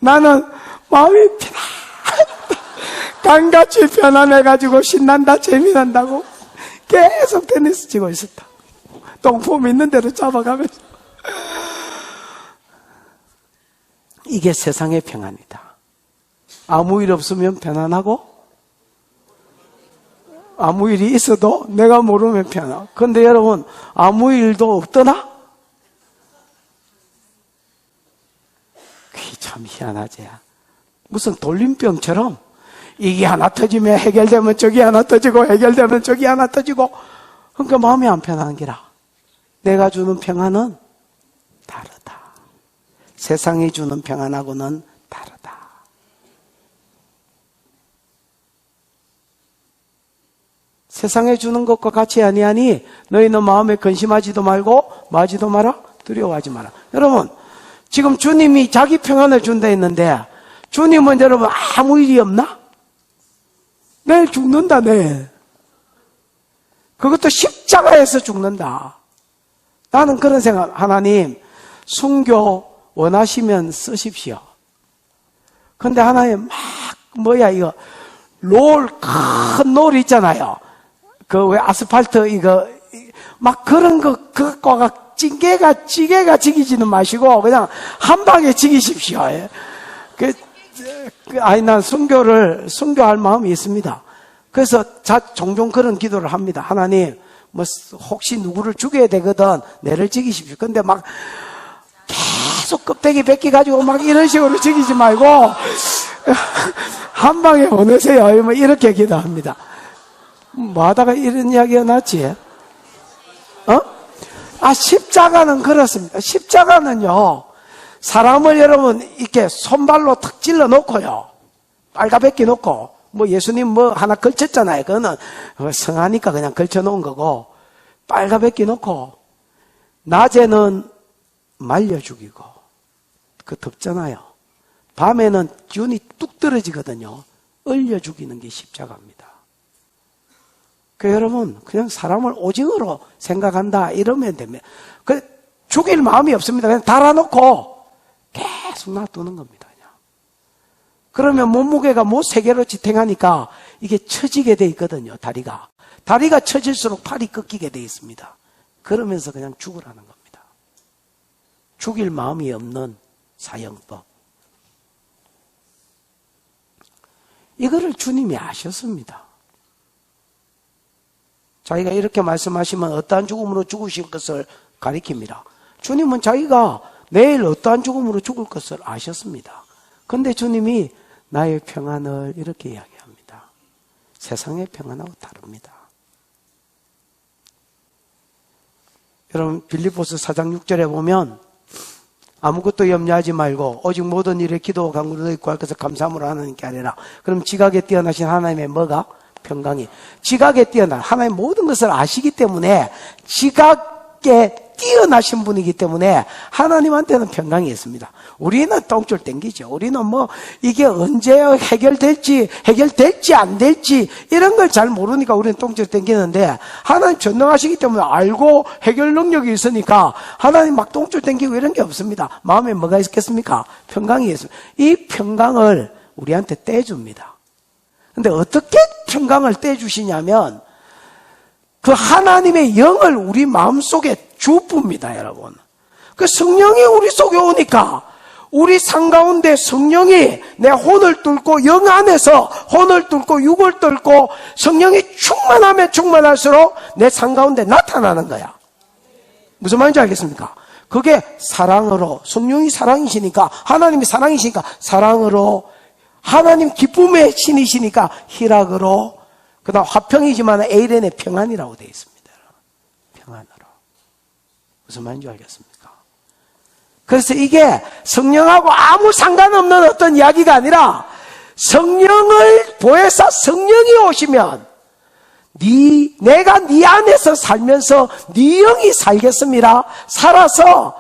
나는 마음이 강같이 편안해가지고 신난다 재미난다고 계속 테니스 치고 있었다. 똥폼 있는 대로 잡아가면서. 이게 세상의 평안이다. 아무 일 없으면 편안하고 아무 일이 있어도 내가 모르면 편안. 그런데 여러분 아무 일도 없더나? 그게 참 희한하지. 무슨 돌림병처럼 이게 하나 터지면 해결되면 저기 하나 터지고 해결되면 저기 하나 터지고 그러니까 마음이 안 편한 기라. 내가 주는 평안은 다르다. 세상이 주는 평안하고는 다르다. 세상에 주는 것과 같이 아니하니 너희는 마음에 근심하지도 말고 마지도 마라 두려워하지 마라. 여러분 지금 주님이 자기 평안을 준다 했는데 주님은 여러분 아무 일이 없나? 내일 죽는다 내일. 그것도 십자가에서 죽는다. 나는 그런 생각. 하나님 순교 원하시면 쓰십시오. 근데 하나님 이거 큰 롤 있잖아요. 왜 아스팔트 그런 그거가 찌개가 지기지는 마시고 그냥 한 방에 지기십시오. 난 순교할 마음이 있습니다. 그래서 종종 그런 기도를 합니다. 하나님, 혹시 누구를 죽여야 되거든, 내를 죽이십시오. 근데 계속 껍데기 벗겨가지고 이런 식으로 죽이지 말고, 한 방에 보내세요. 이렇게 기도합니다. 하다가 이런 이야기가 났지? 십자가는 그렇습니다. 십자가는요, 사람을 여러분, 이렇게 손발로 탁 찔러 놓고요. 빨가벗기 놓고, 예수님 하나 걸쳤잖아요. 그거는 성하니까 그냥 걸쳐 놓은 거고, 빨가벗기 놓고, 낮에는 말려 죽이고, 덥잖아요. 밤에는 기운이 뚝 떨어지거든요. 얼려 죽이는 게 십자가입니다. 여러분, 그냥 사람을 오징어로 생각한다, 이러면 됩니다. 죽일 마음이 없습니다. 그냥 달아놓고, 계속 놔두는 겁니다. 그냥. 그러면 몸무게가 3개로 지탱하니까 이게 처지게 돼 있거든요. 다리가 처질수록 팔이 꺾이게 돼 있습니다. 그러면서 그냥 죽으라는 겁니다. 죽일 마음이 없는 사형법. 이거를 주님이 아셨습니다. 자기가 이렇게 말씀하시면 어떠한 죽음으로 죽으실 것을 가리킵니다. 주님은 자기가 내일 어떠한 죽음으로 죽을 것을 아셨습니다. 그런데 주님이 나의 평안을 이렇게 이야기합니다. 세상의 평안하고 다릅니다. 여러분 빌립보서 4장 6절에 보면 아무것도 염려하지 말고 오직 모든 일에 기도와 간구를 구할 것을 감사함으로 하나님께 아뢰라. 그럼 지각에 뛰어나신 하나님의 뭐가? 평강이. 지각에 뛰어난 하나님 모든 것을 아시기 때문에 지각에 뛰어나신 분이기 때문에 하나님한테는 평강이 있습니다. 우리는 똥줄 땡기죠. 우리는 뭐 이게 언제 해결될지 안 될지 이런 걸 잘 모르니까 우리는 똥줄 땡기는데 하나님 전능하시기 때문에 알고 해결 능력이 있으니까 하나님 막 똥줄 땡기고 이런 게 없습니다. 마음에 뭐가 있겠습니까? 평강이 있습니다. 이 평강을 우리한테 떼줍니다. 근데 어떻게 평강을 떼주시냐면 그 하나님의 영을 우리 마음속에 주쁩니다, 여러분. 그 성령이 우리 속에 오니까 우리 삶 가운데 성령이 내 혼을 뚫고 영 안에서 혼을 뚫고 육을 뚫고 성령이 충만하면 충만할수록 내 삶 가운데 나타나는 거야. 무슨 말인지 알겠습니까? 그게 사랑으로, 성령이 사랑이시니까, 하나님이 사랑이시니까 사랑으로, 하나님 기쁨의 신이시니까 희락으로, 그 다음 화평이지만 에이렌의 평안이라고 되어 있습니다. 평안으로. 무슨 말인지 알겠습니까? 그래서 이게 성령하고 아무 상관없는 어떤 이야기가 아니라 성령을 보혜사 성령이 오시면 내가 네 안에서 살면서 네 영이 살겠습니다. 살아서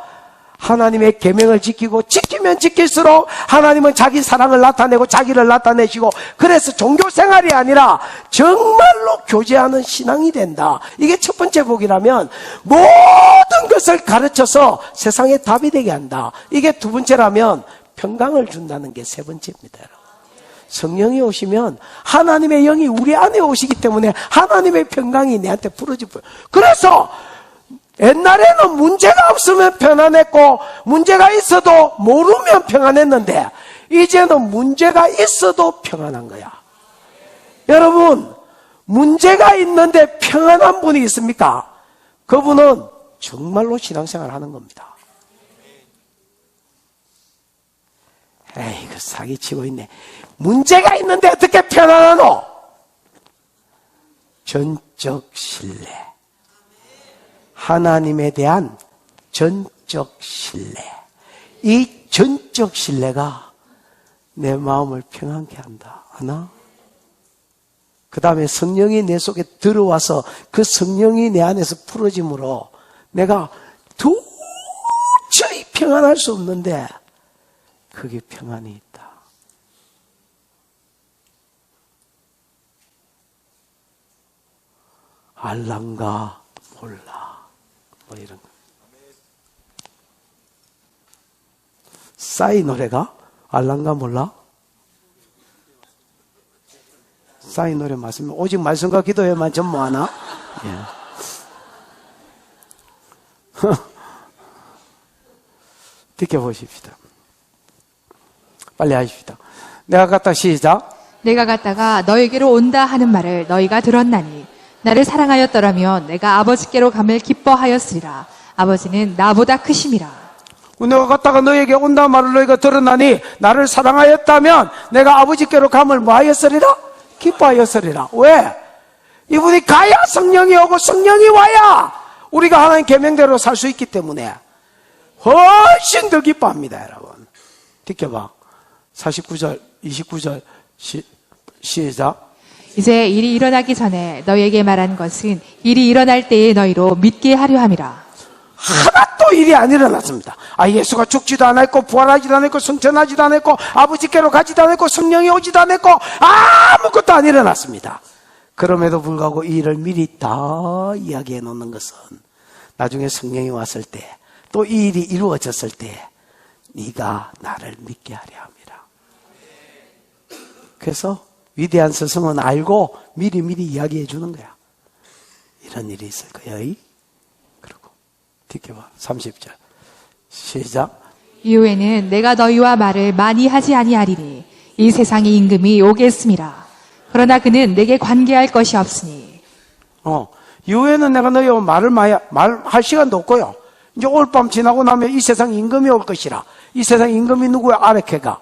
하나님의 계명을 지키고 지키면 지킬수록 하나님은 자기 사랑을 나타내고 자기를 나타내시고 그래서 종교 생활이 아니라 정말로 교제하는 신앙이 된다. 이게 첫 번째 복이라면 모든 것을 가르쳐서 세상에 답이 되게 한다. 이게 두 번째라면 평강을 준다는 게 세 번째입니다. 성령이 오시면 하나님의 영이 우리 안에 오시기 때문에 하나님의 평강이 내한테 풀어지고요. 그래서 옛날에는 문제가 없으면 편안했고 문제가 있어도 모르면 평안했는데 이제는 문제가 있어도 평안한 거야. 여러분, 문제가 있는데 평안한 분이 있습니까? 그분은 정말로 신앙생활 하는 겁니다. 에이, 그 사기치고 있네. 문제가 있는데 어떻게 편안하노? 전적 신뢰. 하나님에 대한 전적 신뢰. 이 전적 신뢰가 내 마음을 평안케 한다. 하나? 그 다음에 성령이 내 속에 들어와서 그 성령이 내 안에서 풀어짐으로 내가 도저히 평안할 수 없는데 그게 평안이 있다. 알란가 몰라. 뭐 이런 거. 싸이 노래가 알란가 몰라? 싸이 노래 맞습니다. 오직 말씀과 기도에만 전무하나? 예. 지켜보십시다. 빨리 하십시다. 내가 갔다 시작. 내가 갔다가 너에게로 온다 하는 말을 너희가 들었나니 나를 사랑하였더라면 내가 아버지께로 감을 기뻐하였으리라. 아버지는 나보다 크심이라. 내가 갔다가 너에게 온다 말을 너희가 들었나니 나를 사랑하였다면 내가 아버지께로 감을 뭐하였으리라? 기뻐하였으리라. 왜? 이분이 가야 성령이 오고 성령이 와야 우리가 하나님 계명대로 살 수 있기 때문에 훨씬 더 기뻐합니다. 여러분 지켜봐. 49절 29절 시작. 이제 일이 일어나기 전에 너희에게 말한 것은 일이 일어날 때에 너희로 믿게 하려 함이라. 하나도 일이 안 일어났습니다. 예수가 죽지도 않았고 부활하지도 않았고 승천하지도 않았고 아버지께로 가지도 않았고 성령이 오지도 않았고 아무것도 안 일어났습니다. 그럼에도 불구하고 이 일을 미리 다 이야기해 놓는 것은 나중에 성령이 왔을 때 또 이 일이 이루어졌을 때 네가 나를 믿게 하려 함이라. 그래서 위대한 스승은 알고 미리 이야기해 주는 거야. 이런 일이 있을 거야. 그리고 지켜봐. 30절 시작. 이후에는 내가 너희와 말을 많이 하지 아니하리니 이 세상의 임금이 오겠음이라. 그러나 그는 내게 관계할 것이 없으니. 이후에는 내가 너희와 말할 시간도 없고요. 이제 올 밤 지나고 나면 이 세상 임금이 올 것이라. 이 세상 임금이 누구야? 아레케가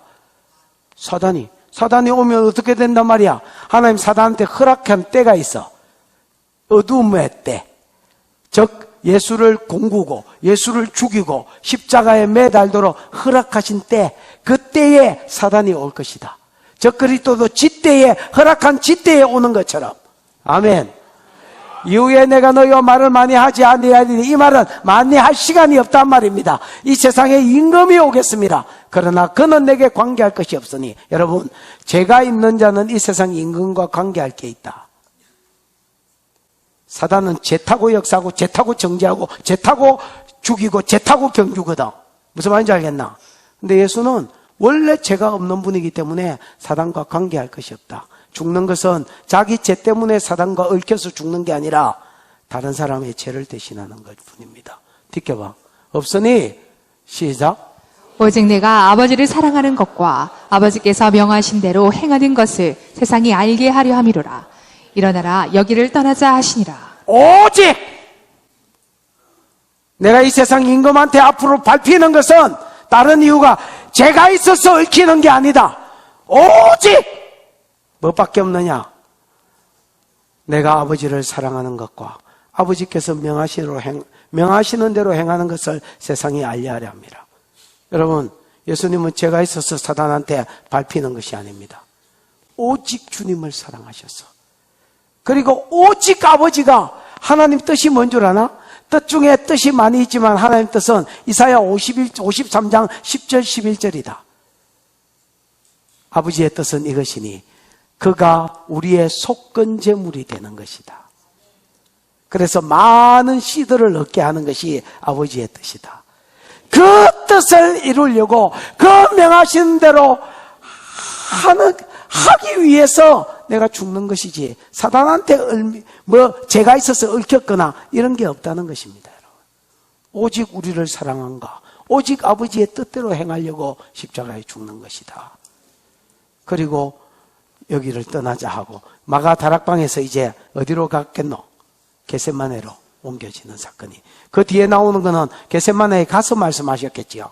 사단이 오면 어떻게 된단 말이야? 하나님 사단한테 허락한 때가 있어. 어둠의 때. 즉 예수를 공구고 예수를 죽이고 십자가에 매달도록 허락하신 때, 그때에 사단이 올 것이다. 저 그리스도도 지때에, 허락한 지때에 오는 것처럼. 아멘. 이후에 내가 너희와 말을 많이 하지 아니하리니, 이 말은 많이 할 시간이 없단 말입니다. 이 세상에 임금이 오겠습니다. 그러나 그는 내게 관계할 것이 없으니. 여러분, 죄가 있는 자는 이 세상 임금과 관계할 게 있다. 사단은 죄 타고 역사하고, 죄 타고 정죄하고, 죄 타고 죽이고, 죄 타고 경주거든. 무슨 말인지 알겠나? 근데 예수는 원래 죄가 없는 분이기 때문에 사단과 관계할 것이 없다. 죽는 것은 자기 죄 때문에 사단과 얽혀서 죽는 게 아니라 다른 사람의 죄를 대신하는 것 뿐입니다. 뒷겨봐. 없으니 시작. 오직 내가 아버지를 사랑하는 것과 아버지께서 명하신 대로 행하는 것을 세상이 알게 하려 함이로라. 일어나라, 여기를 떠나자 하시니라. 오직 내가 이 세상 임금한테 앞으로 밟히는 것은 다른 이유가 죄가 있어서 얽히는 게 아니다. 오직 뭐밖에 없느냐? 내가 아버지를 사랑하는 것과 아버지께서 명하시는 대로 행하는 것을 세상이 알게 하려 합니다. 여러분, 예수님은 죄가 있어서 사단한테 밟히는 것이 아닙니다. 오직 주님을 사랑하셔서, 그리고 오직 아버지가, 하나님 뜻이 뭔 줄 아나? 뜻 중에 뜻이 많이 있지만 하나님 뜻은 이사야 53장 10절 11절이다. 아버지의 뜻은 이것이니 그가 우리의 속건제물이 되는 것이다. 그래서 많은 씨들을 얻게 하는 것이 아버지의 뜻이다. 그 뜻을 이루려고 그 명하신 대로 하기 위해서 내가 죽는 것이지, 사단한테 죄가 있어서 얽혔거나 이런 게 없다는 것입니다. 여러분. 오직 우리를 사랑한가, 오직 아버지의 뜻대로 행하려고 십자가에 죽는 것이다. 그리고 여기를 떠나자 하고 마가 다락방에서 이제 어디로 갔겠노? 겟세마네로 옮겨지는 사건이. 그 뒤에 나오는 거는 겟세마네에 가서 말씀하셨겠지요.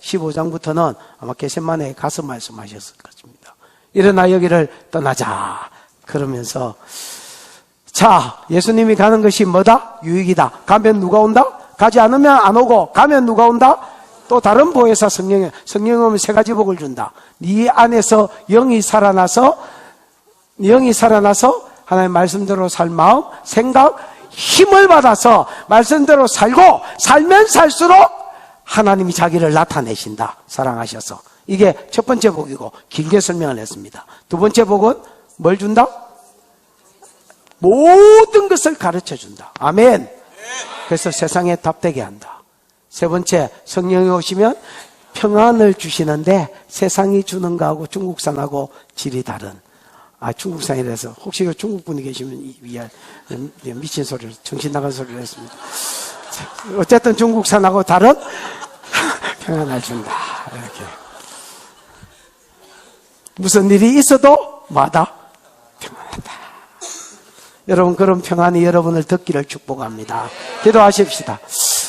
15장부터는 아마 겟세마네에 가서 말씀하셨을 것입니다. 일어나 여기를 떠나자 그러면서, 자, 예수님이 가는 것이 뭐다? 유익이다. 가면 누가 온다? 가지 않으면 안 오고, 가면 누가 온다? 또 다른 보혜사 성령이 오면 세 가지 복을 준다. 네 안에서 영이 살아나서 하나님 말씀대로 살 마음, 생각, 힘을 받아서 말씀대로 살고, 살면 살수록 하나님이 자기를 나타내신다. 사랑하셔서. 이게 첫 번째 복이고 길게 설명을 했습니다. 두 번째 복은 뭘 준다? 모든 것을 가르쳐 준다. 아멘. 그래서 세상에 답되게 한다. 세 번째, 성령이 오시면 평안을 주시는데 세상이 주는 거하고 중국산하고 질이 다른. 중국산이라서 혹시 중국 분이 계시면 미친 소리를, 정신 나간 소리를 했습니다. 어쨌든 중국산하고 다른 평안을 준다. 이렇게. 무슨 일이 있어도 마다 평안하다. 여러분, 그런 평안이 여러분을 듣기를 축복합니다. 기도하십시다.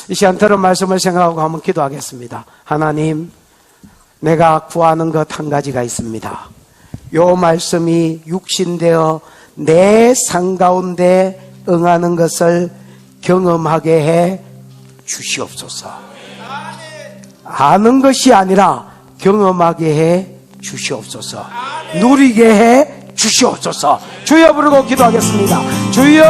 이 시간 들은 말씀을 생각하고 한번 기도하겠습니다. 하나님, 내가 구하는 것 한 가지가 있습니다. 요 말씀이 육신되어 내 삶 가운데 응하는 것을 경험하게 해 주시옵소서. 아는 것이 아니라 경험하게 해 주시옵소서. 누리게 해 주시옵소서. 주여 부르고 기도하겠습니다. 주여,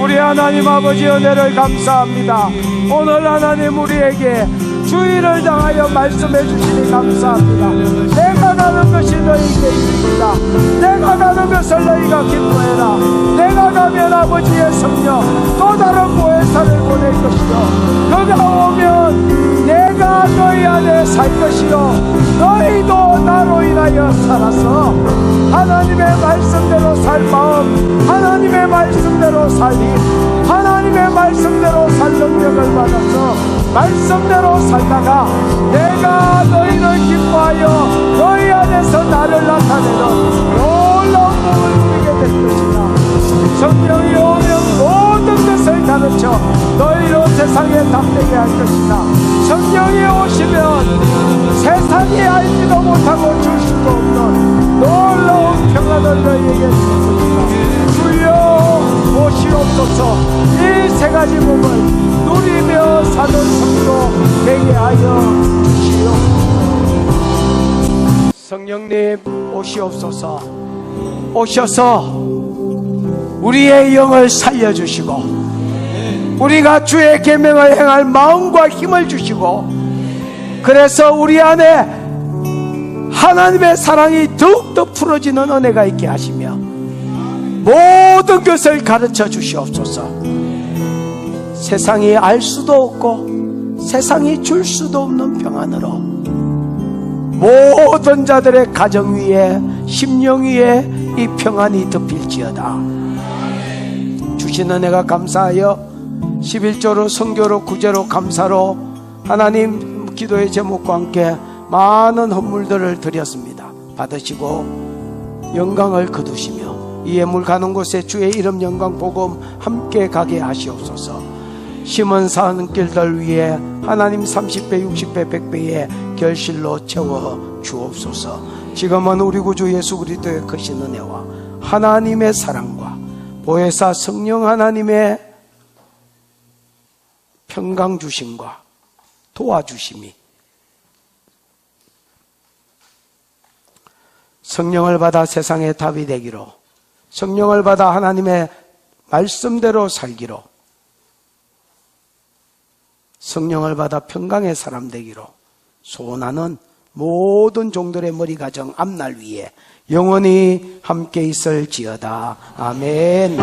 우리 하나님 아버지 은혜를 감사합니다. 오늘 하나님 우리에게 주의를 당하여 말씀해 주시니 감사합니다. 내가 가는 것이 너희에게 이익이다. 내가 가는 것을 너희가 기뻐해라. 내가 가면 아버지의 성령 또 다른 보혜사를 보낼 것이요, 그가 오면 내가 너희 안에 살 것이요, 너희도 나로 인하여 살아서 하나님의 말씀대로 살 마음, 하나님의 말씀대로 살 힘, 하나님의 말씀대로 살 능력을 받아서 말씀대로 살다가 내가 너희를 기뻐하여 너희 안에서 나를 나타내는 놀라운 복을 누리게 될 것이다. 성령이 오면 모든 것을 가르쳐 너희로 세상에 답되게 할 것이다. 성령이 오시면 세상이 알지도 못하고 줄 수도 없는 놀라운 평안을 너희에게 줄 것이다. 주여 오시옵소서. 주옵소서. 이 세 가지 복을 누리며 사는 성도 되게 하여 주시옵소서. 성령님 오시옵소서. 오셔서 우리의 영을 살려주시고 우리가 주의 계명을 행할 마음과 힘을 주시고, 그래서 우리 안에 하나님의 사랑이 더욱더 풀어지는 은혜가 있게 하시며 모든 것을 가르쳐 주시옵소서. 세상이 알 수도 없고 세상이 줄 수도 없는 평안으로 모든 자들의 가정 위에 심령 위에 이 평안이 덮일지어다. 주신 은혜가 감사하여 11조로 성교로 구제로 감사로 하나님 기도의 제목과 함께 많은 헌물들을 드렸습니다. 받으시고 영광을 거두시며 이 예물 가는 곳에 주의 이름 영광 복음 함께 가게 하시옵소서. 심은 사는 길들 위에 하나님 30배 60배 100배의 결실로 채워 주옵소서. 지금은 우리 구주 예수 그리스도의 크신 은혜와 하나님의 사랑과 보혜사 성령 하나님의 평강 주심과 도와주심이 성령을 받아 세상의 답이 되기로, 성령을 받아 하나님의 말씀대로 살기로, 성령을 받아 평강의 사람 되기로 소원하는 모든 종들의 머리 가정 앞날 위에 영원히 함께 있을지어다. 아멘.